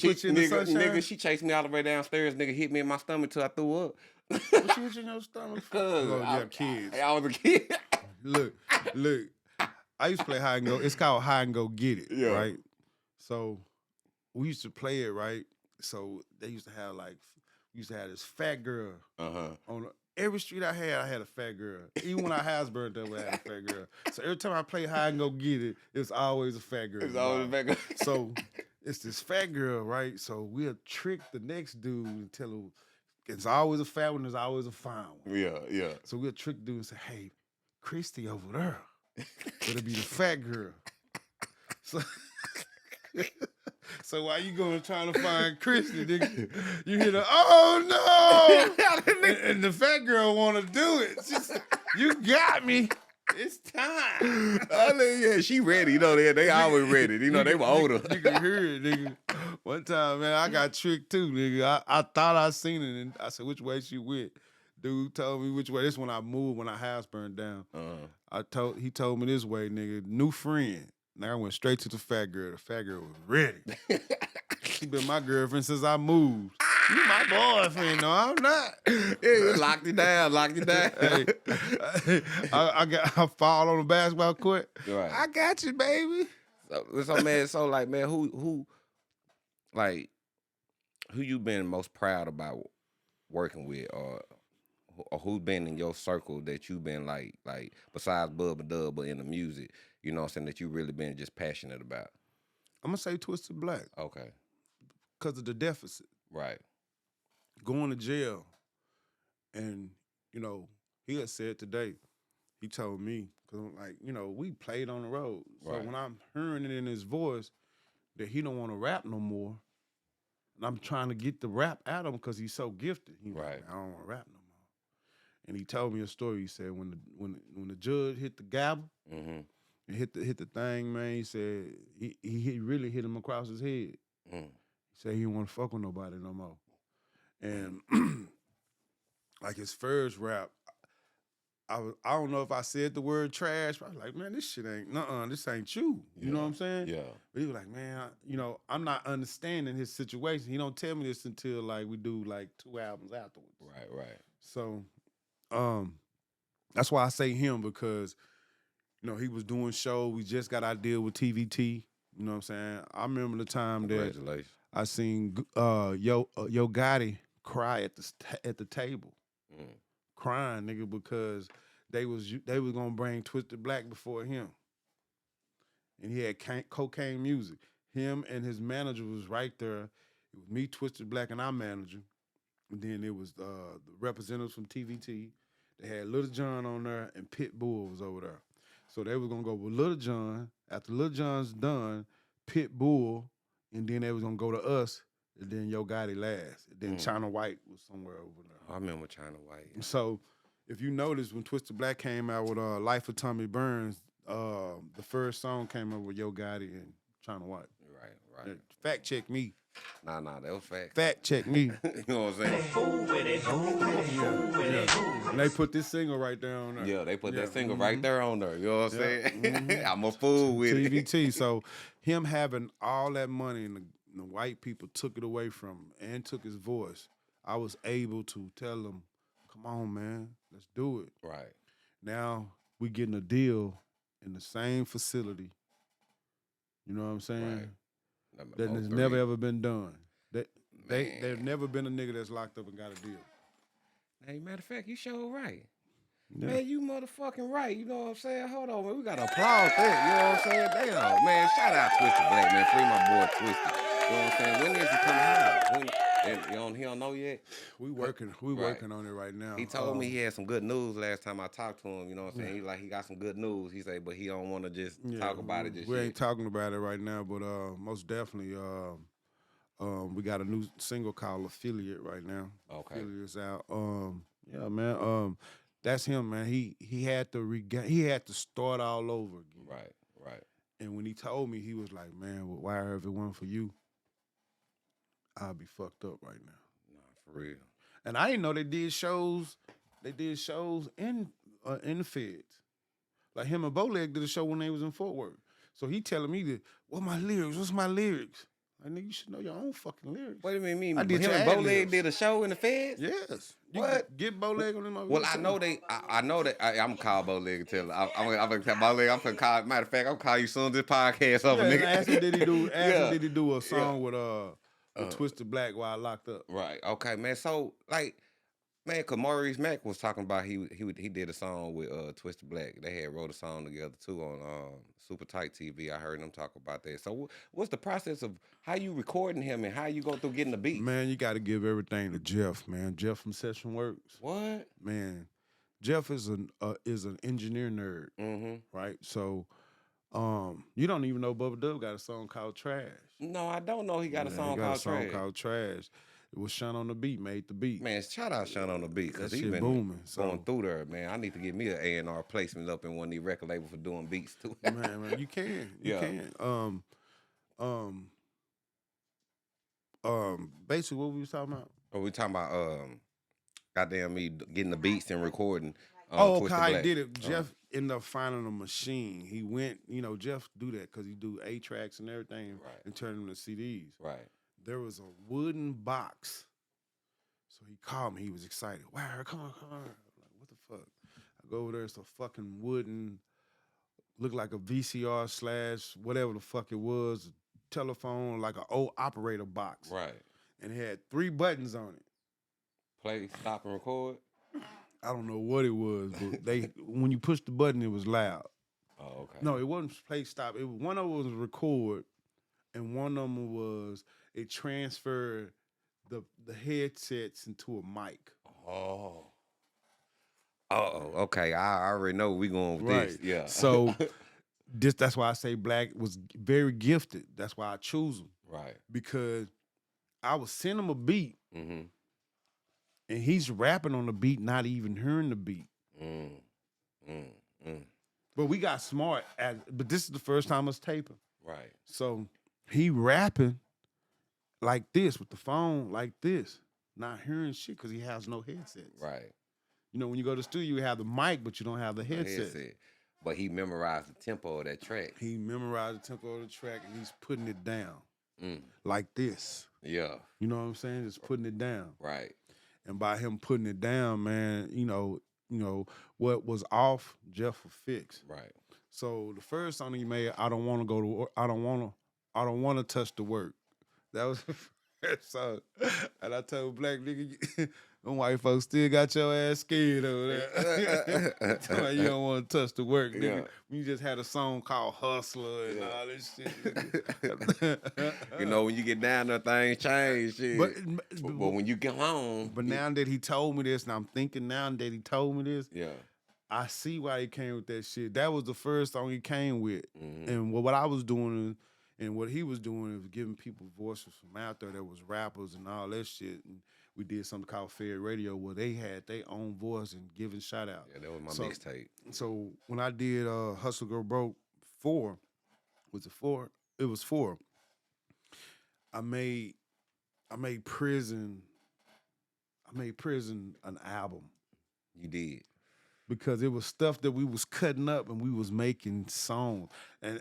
she chased me all the way downstairs. Nigga hit me in my stomach till I threw up. What you was in your stomach for? Cause kids. I was a kid. Look. I used to play hide and go. It's called hide and go get it, right? So we used to play it, right? So they used to have this fat girl on every street I had a fat girl. Even when our house burned up, I had a fat girl. So every time I play hide and go get it, it's always a fat girl. It's always a fat girl. So it's this fat girl, right? So we'll trick the next dude and tell him it's always a fat one, there's always a fine one. Yeah. So we'll trick the dude and say, hey, Christy over there. It'll be the fat girl. So why you going trying to find Christy, nigga? You hear the, oh no! and the fat girl want to do it. You got me. It's time. Yeah, she ready. You know, they always ready. You know, they were older. You can hear it, nigga. One time, man, I got tricked too, nigga. I thought I seen it, and I said, which way she went? Dude told me which way. This when I moved, when our house burned down. He told me this way, nigga. New friend. Now I went straight to the fat girl. The fat girl was ready. She been my girlfriend since I moved. You my boyfriend. No, I'm not. Yeah, locked you down. Hey, I fall on the basketball court. Right. I got you, baby. So man, who you been most proud about working with, or who been in your circle that you been like besides Bubba Dubb, but in the music, you know what I'm saying, that you really been just passionate about? I'm gonna say Twisted Black. Okay. Because of the deficit. Right. Going to jail. And, you know, he had said today, he told me, because like, you know, we played on the road. So when I'm hearing it in his voice that he don't want to rap no more, and I'm trying to get the rap out of him because he's so gifted. He's like, I don't want to rap no more. And he told me a story. He said when the judge hit the gavel and hit the thing, man, he said he really hit him across his head. He said he didn't want to fuck with nobody no more. And like his first rap, I don't know if I said the word trash, but I was like, man, this shit ain't, this ain't you. You know what I'm saying? Yeah. But he was like, man, I'm not understanding his situation. He don't tell me this until like we do like 2 albums afterwards. Right. So, that's why I say him because, he was doing shows. We just got our deal with TVT. You know what I'm saying? I remember the time that Congratulations. I seen Yo Gotti cry at the table, crying, nigga, because they was gonna bring Twisted Black before him, and he had cocaine music. Him and his manager was right there. It was me, Twisted Black, and our manager. And then it was the representatives from TVT. They had Little John on there, and Pitbull was over there. So they was gonna go with Little John. After Little John's done, Pitbull, and then they was gonna go to us, and then Yo Gotti last. And then China White was somewhere over there. I remember China White. Yeah. So if you notice, when Twisted Black came out with Life of Tommy Burns, the first song came out with Yo Gotti and China White. Right. Fact check me. Nah, that was fact. Fact check me. You know what I'm saying? Fool with it, fool with it, fool with it. And they put this single right there on there. Yeah, they put that single right there on there. You know what I'm saying? Mm-hmm. I'm a fool with it. TVT. So him having all that money and the white people took it away from him and took his voice, I was able to tell them, come on, man, let's do it. Right. Now we getting a deal in the same facility. You know what I'm saying? Right. That has never ever been done. There's never been a nigga that's locked up and got a deal. Hey, matter of fact, you sure right. Yeah. Man, you motherfucking right. You know what I'm saying? Hold on, man. We gotta applaud that. You know what I'm saying? Damn, man. Shout out Twisted Black, man. Free my boy Twisted. You know what I'm saying? When is he coming out? He don't know yet? We working on it right now. He told me he had some good news last time I talked to him. You know what I'm saying? He got some good news. He said, but he don't want to just talk about it just we yet. ain't talking about it right now, but most definitely we got a new single called Affiliate right now. Okay. Affiliate's out. Yeah, man. That's him, man. He had to start all over again. Right. And when he told me, he was like, man, well, WildHairr, if it weren't for you, I'll be fucked up right now. Nah, for real. And I didn't know they did shows. They did shows in the feds. Like him and Bowleg did a show when they was in Fort Worth. So he telling me that, what's my lyrics? Like, nigga, you should know your own fucking lyrics. What do you mean? I did Him your and ad Bowleg libs. did a show in the feds? Yes. You What? Get Bowleg on them. Well, I know that. I'm gonna call Bowleg and tell him. I'm gonna tell Bowleg. I'm gonna call. Matter of fact, I'm gonna call you soon as this podcast over, Yeah, nigga. ask him did he do a song with Twisted Black while locked up? Right. Okay, man. So, like, man, cause Maurice Mack was talking about he did a song with Twisted Black. They had wrote a song together too on Super Tight TV. I heard them talk about that. So, what's the process of how you recording him and how you go through getting the beat? Man, you got to give everything to Jeff, man. Jeff from Session Works. What? Man, Jeff is an engineer nerd, right? So, you don't even know Bubba Dubb got a song called Trash. No, I don't know. He got a song he got called a song Trash. called Trash. It was Sean on the beat, made the beat. Man, shout out Sean on the beat because That he shit been booming, going so- through there, man. I need to get me an A&R placement up in one of these record labels for doing beats too. man, you can, Yeah. can. Basically, what we was talking about? Or we talking about goddamn me getting the beats and recording. Okay, Twisted I Black. did it. Jeff ended up finding a machine. He went, Jeff do that because he do 8-tracks and everything Right. and turn them to CDs. Right. There was a wooden box. So he called me. He was excited. Wow, come on. I'm like, what the fuck? I go over there. It's a fucking wooden, look like a VCR / whatever the fuck it was, telephone, like an old operator box. Right. And it had 3 buttons on it. Play, stop, and record. I don't know what it was, but when you pushed the button, it was loud. Oh, okay. No, it wasn't play stop. One of them was record, and one of them was it transferred the headsets into a mic. Oh. Okay. I already know we going with this. Yeah. So that's why I say Black was very gifted. That's why I choose him. Right. Because I would send him a beat, Mm-hmm. and he's rapping on the beat, not even hearing the beat. But we got smart but this is the first time us taping. Right. So he rapping like this with the phone like this, not hearing shit because he has no headsets. Right. You know, when you go to the studio, you have the mic, but you don't have the headset. But he memorized the tempo of that track. He memorized the tempo of the track, and he's putting it down Mm. like this. Yeah. You know what I'm saying? Just putting it down. Right. And by him putting it down, man, you know what was off, Jeff will fix. Right. So the first song he made, I don't want to touch the work. That was the first song. And I told black nigga, them white folks still got your ass scared over there. Tell me you don't want to touch the work, nigga. Yeah. You just had a song called Hustler and all this shit. You know, when you get down there, things change. Shit. But when you get home. But now that he told me this, and I'm thinking now that he told me this, Yeah. I see why he came with that shit. That was the first song he came with. Mm-hmm. And what I was doing and what he was doing was giving people voices from out there that was rappers and all that shit. And we did something called Fair Radio where they had their own voice and giving shout out. Yeah, that was my mixtape. So when I did Hustle Go Broke 4, was it 4? It was 4. I made Prison an album. You did. Because it was stuff that we was cutting up and we was making songs. And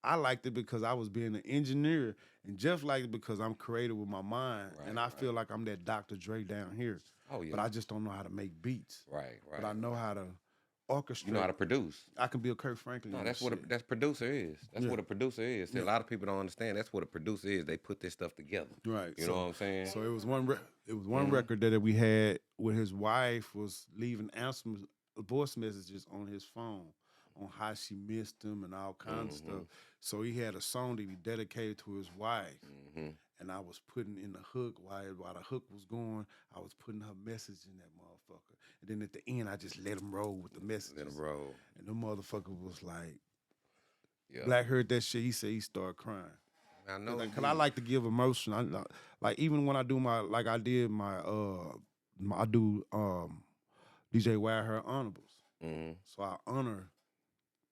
I liked it because I was being an engineer, and Jeff liked it because I'm creative with my mind, and I feel like I'm that Dr. Dre down here. Oh, yeah. But I just don't know how to make beats. Right. But I know how to orchestrate. You know how to produce. I can be a Kirk Franklin. No, that's what that's producer is. That's what a producer is. See, a lot of people don't understand. That's what a producer is. They put this stuff together. Right. You know what I'm saying? So it was one record that we had where his wife was leaving voice messages on his phone on how she missed him and all kinds of stuff. So he had a song that he dedicated to his wife. And I was putting in the hook while the hook was going, I was putting her message in that motherfucker. And then at the end, I just let him roll with the message. Let him roll. And the motherfucker was like, Yeah. Black heard that shit, he said he started crying. I know. Because I like to give emotion. Like even when I do I do DJ WildHairr honorables. So I honor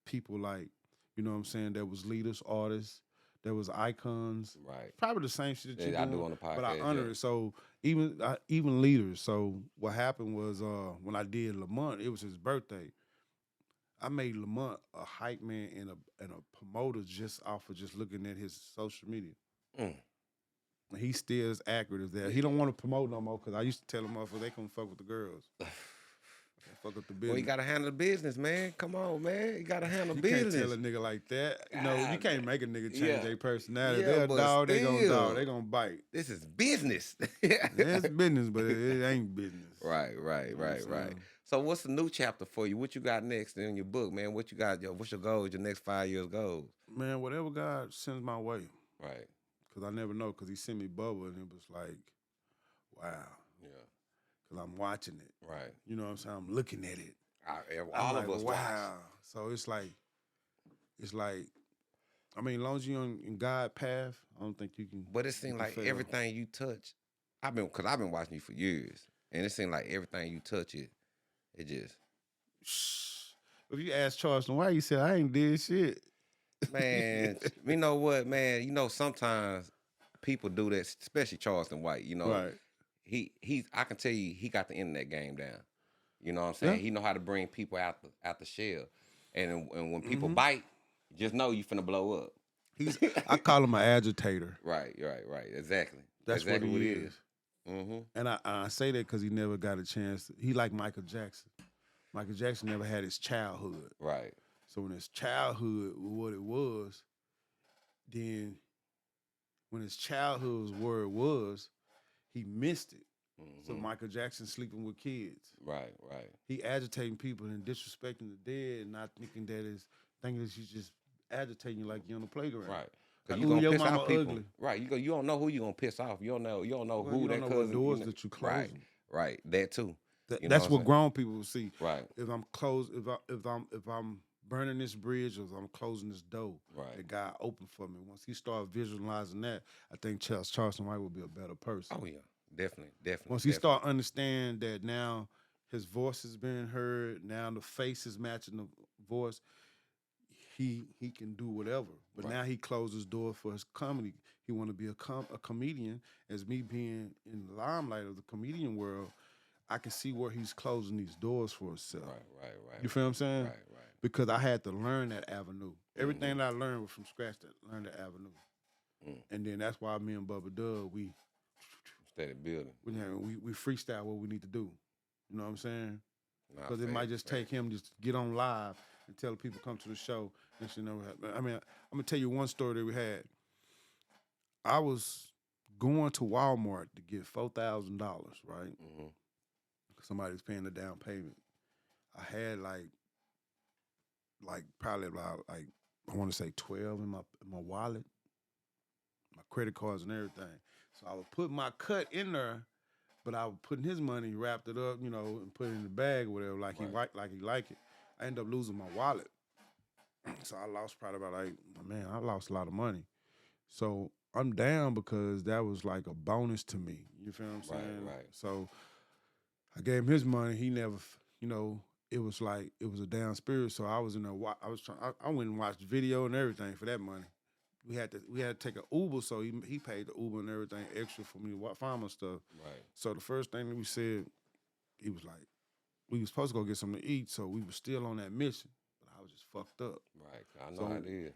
people like, you know what I'm saying, that was leaders, artists, there was icons. Right. Probably the same shit that I do on the podcast. But I honor it. So even leaders. So what happened was when I did Lamont, it was his birthday. I made Lamont a hype man and a promoter just off of just looking at his social media. He still is accurate as that. He don't want to promote no more because I used to tell him, they couldn't fuck with the girls. Fuck up the business. Well, you gotta handle the business, man. Come on, man. You gotta handle you business. You can't tell a nigga like that. You can't make a nigga change their personality. Yeah, They're a but dog, they still, gonna dog, they gonna bite. This is business. It's business, but it ain't business. Right. So what's the new chapter for you? What you got next in your book, man? What you got? What's your goals? Your next 5 years goals? Man, whatever God sends my way. Right. Because I never know. Because he sent me Bubba, and it was like, wow. Yeah. Because I'm watching it. Right. You know what I'm saying? I'm looking at it. All I'm of like, us. wow. So it's like, I mean, as long as you're in God's path, I don't think you can. But it seems like fail. everything you touch, because I've been watching you for years, and it seems like everything you touch it just. If you ask Charleston why, you said I ain't did shit. Man, you know what, man? You know, sometimes people do that, especially Charleston White. You know, right. I can tell you, he got the internet game down. You know what I'm saying? Yeah. He know how to bring people out the shell, and when people bite, just know you finna blow up. I call him an agitator. Right. Exactly. That's exactly what he is. And I say that because he never got a chance. He like Michael Jackson. Michael Jackson never had his childhood. Right. So when his childhood was what it was, then when his childhood was where it was, he missed it. So Michael Jackson sleeping with kids. Right. He agitating people and disrespecting the dead and not thinking that he's just agitating you like you're on the playground. Right. Like, you gonna piss off people. Ugly. Right. You don't know who you gonna piss off. You don't know who you that don't know cousin. what doors that you close. Right. That too. That's what grown people see. Right. If I'm if I'm burning this bridge or if I'm closing this door, that God opened for me. Once he start visualizing that, I think Charleston White will be a better person. Oh yeah. Definitely. Once he start understand that now his voice is being heard, now the face is matching the voice, he can do whatever. But now he closes doors for his comedy. He want to be a comedian. As me being in the limelight of the comedian world, I can see where he's closing these doors for himself. Right. You feel what I'm saying? Right. Because I had to learn that avenue. Everything that I learned was from scratch. That learned that avenue, and then that's why me and Bubba Dubb we Steady building. we freestyle what we need to do. You know what I'm saying? Nah, Because it might just take him just get on live and tell people come to the show and shit never happened. I mean, I'm gonna tell you one story that we had. I was going to Walmart to get $4,000, right? Somebody was paying the down payment. I had like probably about like I want to say 12 in my wallet, my credit cards and everything. So I would put my cut in there, but I would put in his money, wrapped it up, you know, and put it in the bag or whatever, like he liked it. I ended up losing my wallet, so I lost probably about I lost a lot of money. So I'm down because that was like a bonus to me. You feel what I'm saying? Right. So I gave him his money. He never, you know. It was like it was a down spirit, so I was in there. I went and watched the video and everything for that money. We had to take an Uber, so he paid the Uber and everything extra for me to find my stuff. Right. So the first thing that we said, he was like, we was supposed to go get something to eat, so we were still on that mission, but I was just fucked up. Right. I know how it is.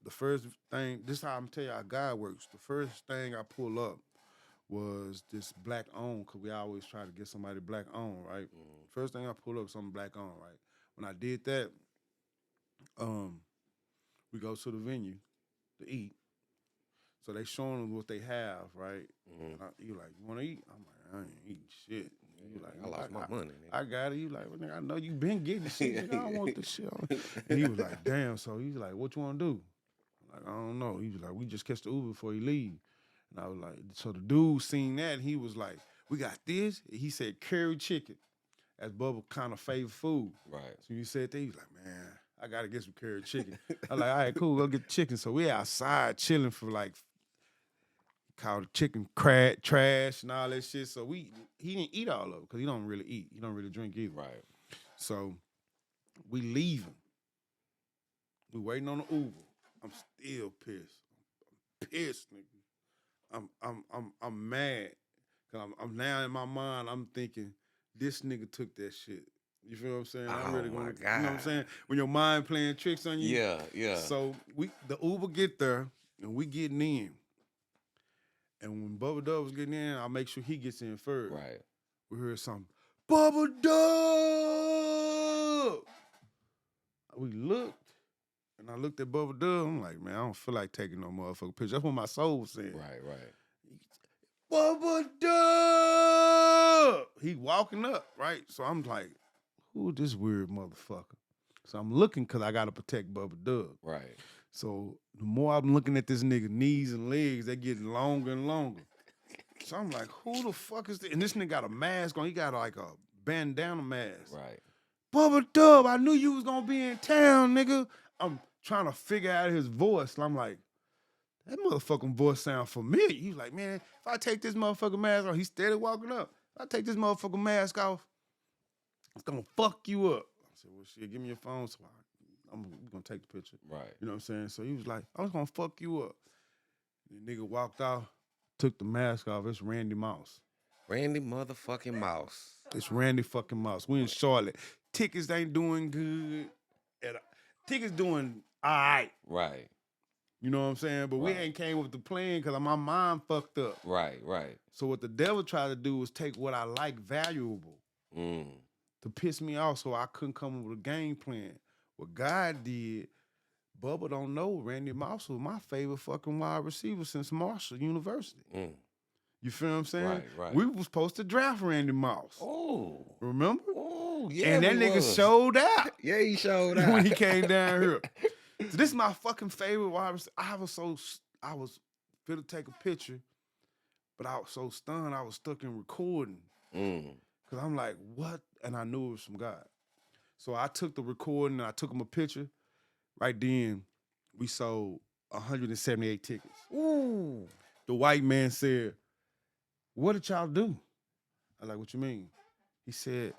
The first thing, this is how I'm telling you how God works. The first thing I pull up was this black owned, because we always try to get somebody black owned, right? First thing I pulled up, something black owned, right? When I did that, we go to the venue to eat. So they showing us what they have, right? You like, you want to eat? I'm like, I ain't eating shit. You like, I lost my money. Nigga. I got it. You like, well, nigga, I know you been getting shit. Nigga, I don't want this shit. And he was like, damn. So he's like, what you want to do? I'm like, I don't know. He was like, we just catch the Uber before he leave. And I was like, so the dude seen that, and he was like, we got this. He said curry chicken. That's Bubba kind of favorite food. Right. So you said that, he was like, man, I got to get some curry chicken. I was like, all right, cool, go get the chicken. So we outside chilling for like, called chicken trash and all that shit. So he didn't eat all of it because he don't really eat. He don't really drink either. Right. So we leaving. We waiting on the Uber. I'm still pissed. I'm pissed, nigga. I'm mad. Cause I'm now in my mind, I'm thinking, this nigga took that shit. You feel what I'm saying? I'm really my gonna, God. you know what I'm saying? When your mind playing tricks on you. Yeah. So the Uber get there and we getting in. And when Bubba Dubb was getting in, I'll make sure he gets in first. Right. We heard something, Bubba Dubb! We looked, and I looked at Bubba Dubb. I'm like, man, I don't feel like taking no motherfucking picture. That's what my soul was saying. Right. Bubba Dubb! He walking up, right? So I'm like, who is this weird motherfucker? So I'm looking because I got to protect Bubba Dubb. Right. So the more I'm looking at this nigga knees and legs, they're getting longer and longer. So I'm like, who the fuck is this? And this nigga got a mask on. He got like a bandana mask. Right. Bubba Dubb, I knew you was gonna be in town, nigga. I'm trying to figure out his voice. And I'm like, that motherfucking voice sound familiar. He's like, man, if I take this motherfucking mask off, he's steady walking up. If I take this motherfucking mask off, it's gonna fuck you up. I said, well, shit, give me your phone so I'm gonna take the picture. Right. You know what I'm saying? So he was like, I was gonna fuck you up. The nigga walked off, took the mask off. It's Randy Mouse. Randy motherfucking Mouse. It's Randy fucking Mouse. We in Charlotte. Tickets ain't doing good. Tickets doing all right. Right. You know what I'm saying? But we ain't came with the plan because my mind fucked up. Right. So what the devil tried to do was take what I like valuable to piss me off so I couldn't come up with a game plan. What God did, Bubba don't know Randy Mouse was my favorite fucking wide receiver since Marshall University. You feel what I'm saying? Right. We was supposed to draft Randy Mouse. Oh. Remember? Oh, yeah. And that nigga showed out. Yeah, he showed out. When he came down here. So this is my fucking favorite wide receiver. I was finna take a picture, but I was so stunned I was stuck in recording. Cause I'm like, what? And I knew it was from God. So I took the recording and I took him a picture. Right then, we sold 178 tickets. Ooh. The white man said, what did y'all do? I like, what you mean? He said,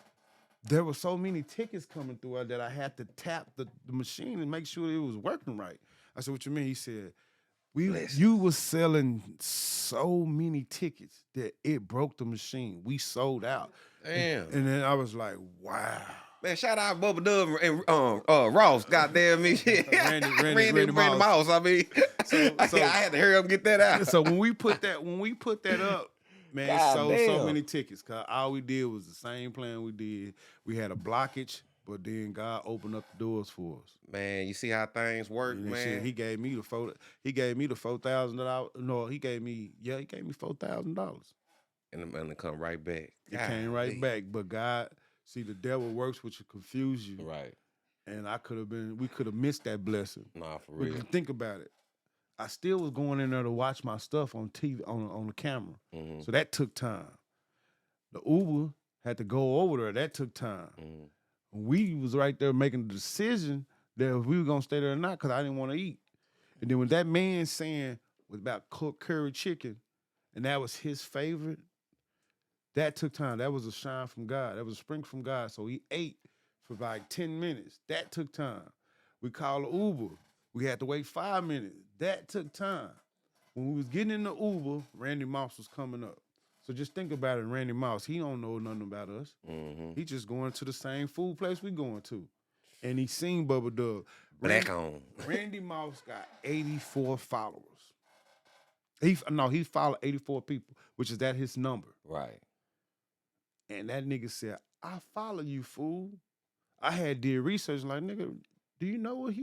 there were so many tickets coming through that I had to tap the machine and make sure it was working right. I said, what you mean? He said, you was selling so many tickets that it broke the machine. We sold out. Damn. And then I was like, wow. Man, shout out Bubba Dubb and Ross. Goddamn me, shit. Randy Mouse. I mean, So- I had to hurry up and get that out. So when we put that up, man, it God sold so damn. many tickets. Cause all we did was the same plan we did. We had a blockage, but then God opened up the doors for us. Man, you see how things work, And then man. shit, he gave me the $4,000. No, he gave me $4,000. And it come right back. It came right back. But God, see, the devil works with you, confuse you. Right. And we could have missed that blessing. Nah, for But real. think about it. I still was going in there to watch my stuff on TV, on the camera. Mm-hmm. So that took time. The Uber had to go over there. That took time. Mm-hmm. We was right there making the decision that if we were going to stay there or not because I didn't want to eat. And then when that man saying was about cooked curry chicken, and that was his favorite, that took time. That was a shine from God. That was a sprinkle from God. So he ate for like 10 minutes. That took time. We called the Uber. We had to wait 5 minutes. That took time. When we was getting in the Uber, Randy Moss was coming up. So just think about it, Randy Moss. He don't know nothing about us. Mm-hmm. He just going to the same food place we going to. And he seen Bubba Dubb. Black on. Randy Moss got 84 followers. He followed 84 people, which is that his number. Right. And that nigga said, I follow you, fool. I had did research like, nigga, do you know what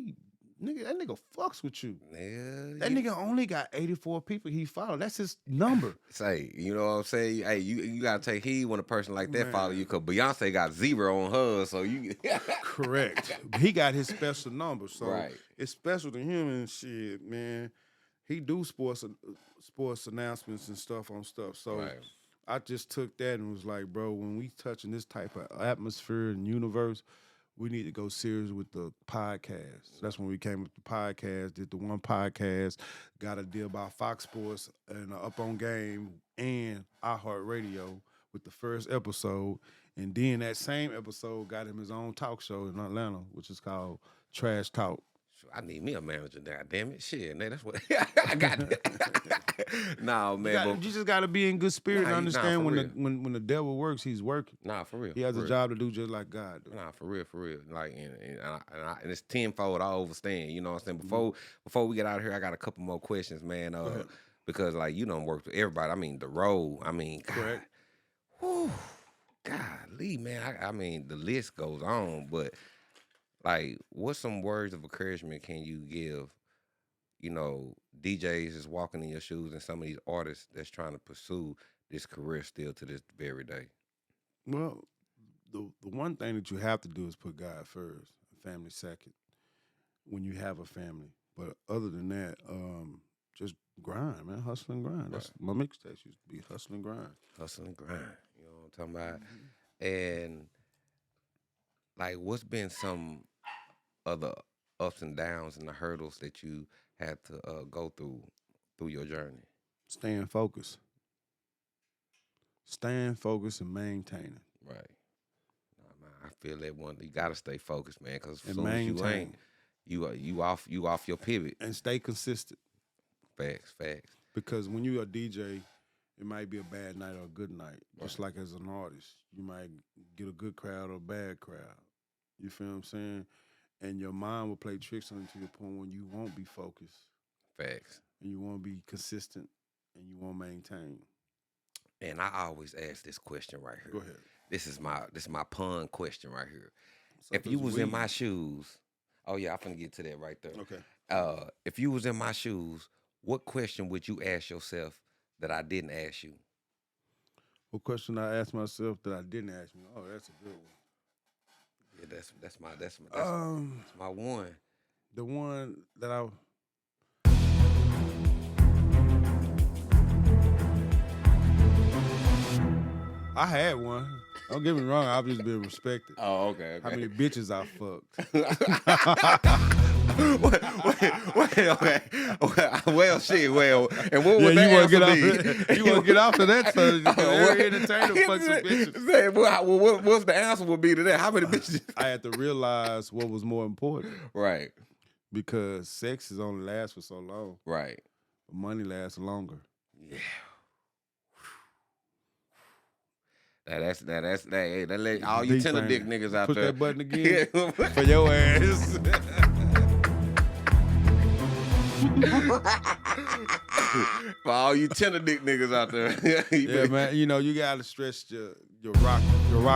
that nigga fucks with you. Yeah. That nigga only got 84 people he followed. That's his number. Say, you know what I'm saying? Hey, you gotta take heed when a person like that Man. follow you, cause Beyonce got 0 on hers, so you Correct. He got his special number. So Right. it's special to him and shit, man. He do sports announcements and stuff on stuff. So Right. I just took that and was like, bro, when we touching this type of atmosphere and universe, we need to go serious with the podcast. That's when we came with the podcast, did the one podcast, got a deal by Fox Sports and Up on Game and iHeartRadio with the first episode. And then that same episode got him his own talk show in Atlanta, which is called Trash Talk. I need me a manager now, damn it. Shit, man, that's what I got. Nah, man. You just got to be in good spirit and understand for when the devil works, he's working. Nah, for real. He has for a real. job to do just like God do. Nah, for real. Like, and it's tenfold. I overstand. You know what I'm saying? Before we get out of here, I got a couple more questions, man. Because like you don't work with everybody. I mean, the road. I mean, God, Correct. Whew, golly, man. I mean, the list goes on, but like, what some words of encouragement can you give? You know, DJs is walking in your shoes, and some of these artists that's trying to pursue this career still to this very day. Well, the one thing that you have to do is put God first and family second when you have a family. But other than that, just grind, man. Hustle and grind. That's my mixtapes used to be hustle and grind. Hustle and grind. You know what I'm talking about? And like, what's been some of the ups and downs and the hurdles that you had to go through your journey? Staying focused. Staying focused and maintaining. Right. Nah, man, I feel that one. You gotta stay focused, man, because as And soon as you maintain. ain't, you off your pivot. And stay consistent. Facts. Because when you're a DJ, it might be a bad night or a good night. Just like as an artist, you might get a good crowd or a bad crowd. You feel what I'm saying? And your mind will play tricks on you to the point when you won't be focused Facts. and you won't be consistent and you won't maintain. And I always ask this question right here. Go ahead. This is my pun question right here. So If you was in my shoes, oh yeah, I'm finna get to that right there. Okay. If you was in my shoes, what question would you ask yourself that I didn't ask you? What question I asked myself that I didn't ask me? Oh, that's a good one. Yeah, that's my one. The one that I had one. Don't get me wrong, I've just been respected. Oh, okay. How many bitches I fucked? Okay. Well, shit. Well, and what would Yeah, that answer be? you want to get off of that? So every entertainer fucks some bitches. Say, what's the answer would be to that? How many bitches? I had to realize what was more important Right. because sex is only lasts for so long, Right. but money lasts longer. Yeah. Hey, that let all you Deep tender ain't dick it? niggas out Push there. that button again for your ass. For all you tender dick niggas out there. Yeah, man. You know, you gotta stress your rock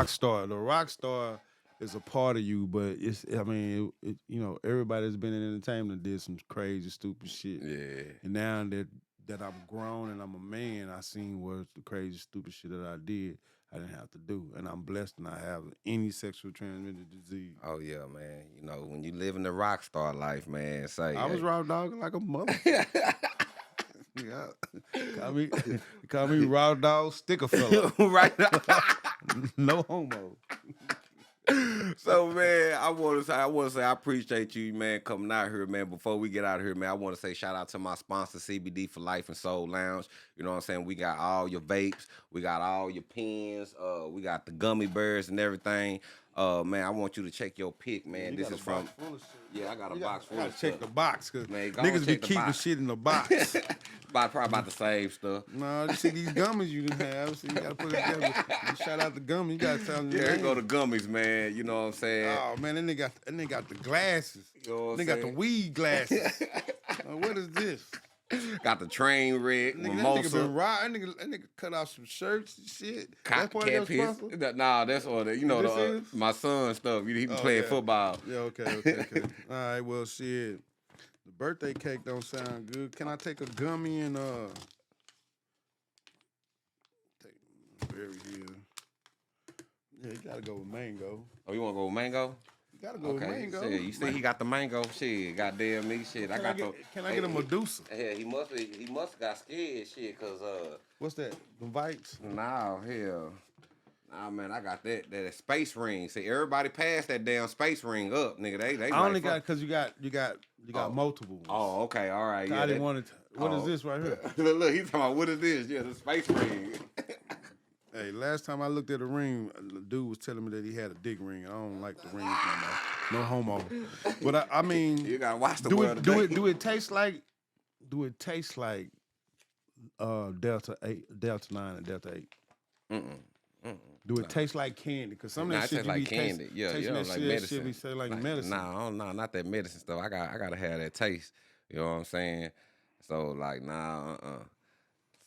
star. The rock star is a part of you, but you know, everybody that's been in entertainment did some crazy, stupid shit. Yeah. And now that I'm grown and I'm a man, I seen what the crazy, stupid shit that I did. I didn't have to do, and I'm blessed, and I have any sexual transmitted disease. Oh yeah, man. You know, when you live in the rock star life, man, I was raw dogging like a mother. Yeah, call me raw dog sticker fella. Right. No homo. So man, I want to say I appreciate you, man, coming out here, man. Before we get out of here, man, I want to say shout out to my sponsor, CBD for Life and Soul Lounge. You know what I'm saying? We got all your vapes, we got all your pens, we got the gummy bears and everything. Man, I want you to check your pick, man. This is from. Yeah, I got a box full of stuff. Check the box, cause Man, go niggas check be the keeping box. shit in the box. Probably about the same stuff. No, you see these gummies you didn't have. So you gotta put it together. You shout out the gummies. You gotta tell them. Yeah, here go the gummies, man. You know what I'm saying? Oh man, then they got the glasses. You know what I'm They got the saying? weed glasses. What is this? Got the train wreck, Nigga, that nigga mimosa. been robbed. That nigga cut off some shirts and shit. That's part Cat of your piss. sponsor? Nah, that's all that. You know, This is? my son stuff. He be Oh, playing yeah. football. Yeah, okay. All right, well, shit. The birthday cake don't sound good. Can I take a gummy and take berry here? Yeah, you gotta go with mango. Oh, you want to go with mango? You gotta go with mango. Shit, you see, he got the mango. Shit, goddamn me. Shit, I got the. Can I get a Medusa? Yeah, he must got scared. Shit, cause What's that? The Vikes? nah, hell. Nah, man, I got that space ring. See, everybody passed that damn space ring up, nigga. They I only like, got because you got Oh. multiple. Oh, okay, all right. I Yeah, didn't want it. What is Oh. this right here? Look, he's talking about what is this? Yeah, the space ring. Hey, last time I looked at a ring, the dude was telling me that he had a dick ring, and I don't like the rings no more. No homo. But I mean, You gotta watch the do world it today. do it taste like Delta 8, Delta 9, and Delta 8? Do it taste like candy? Because some of Nah, that it shit tastes you like be candy. Yeah, tasting you that don't like shit, medicine. Shit be say like medicine. Nah, not that medicine stuff. I gotta have that taste. You know what I'm saying? So like, nah,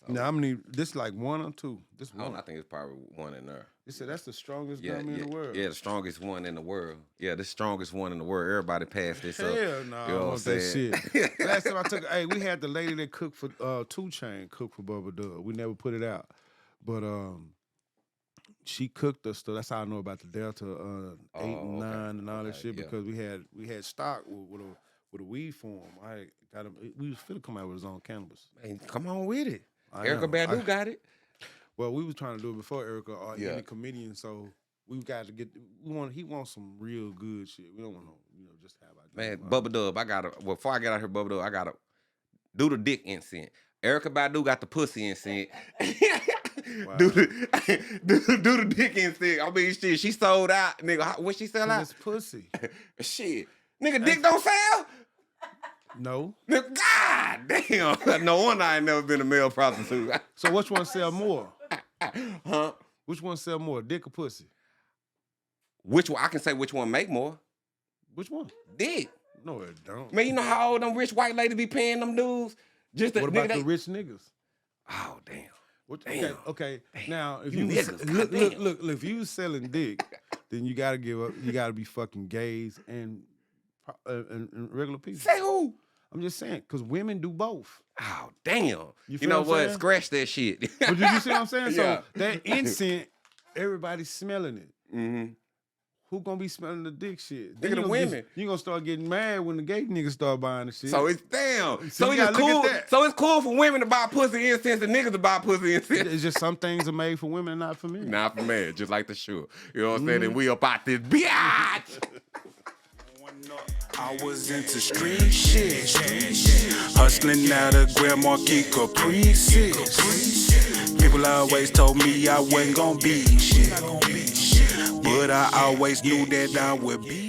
Now how many? This like one or two? This I one. think it's probably one in there. They said that's the strongest Yeah, gummy in the world. yeah, the strongest one in the world. Yeah, the strongest one in the world. Everybody passed this up. Hell no, You know I what I'm want that saying? shit. Last time I took, hey, we had the lady that cooked for 2 Chainz, cooked for Bubba Dubb. We never put it out, but she cooked us stuff. That's how I know about the Delta 8 and 9 and all that Okay, shit yeah. because we had stock with a weed form. I got him. We was finna come out with his own cannabis. Man, come on with it. I Erica know. Badu got it. Well, we was trying to do it before Erica or Yeah. any comedian, so we got to get. He wants some real good shit. We don't want to, just have our Man, damn Bubba Dubb, before I get out here, Bubba Dubb, I gotta do the dick incense. Erica Badu got the pussy incense. Wow. do the dick incense. I mean, shit, she sold out, nigga. What she sell out? It's pussy. Shit, nigga, dick don't sell. No. Nigga, God damn. No wonder I ain't never been a male prostitute. So which one sell more? Huh? Which one sell more, dick or pussy? Which one? I can say which one make more. Which one? Dick. No, it don't. Man, you know how old them rich white ladies be paying them dudes? Just to, What nigga, about the rich niggas? Oh, damn. Okay, okay. Now, if You you niggas, look, if you was selling dick, then you gotta give up. You gotta be fucking gays and regular people. Say who? I'm just saying, because women do both. Oh, damn. You feel know what I'm what? saying? Scratch that shit. But you see what I'm saying? Yeah. So that incense, everybody's smelling it. Mm-hmm. Who gonna be smelling the dick shit? Look at the women. You gonna start getting mad when the gay niggas start buying the shit. So it's damn. So So you it's gotta look cool. at that. So it's cool for women to buy pussy incense and niggas to buy pussy incense. It's just some things are made for women and not for men. Not for men, just like the shoe. You know what I'm saying? And we up out this bitch. I was into street shit, hustling out of Grand Marquis Caprices. People always told me I wasn't gonna be shit, but I always knew that I would be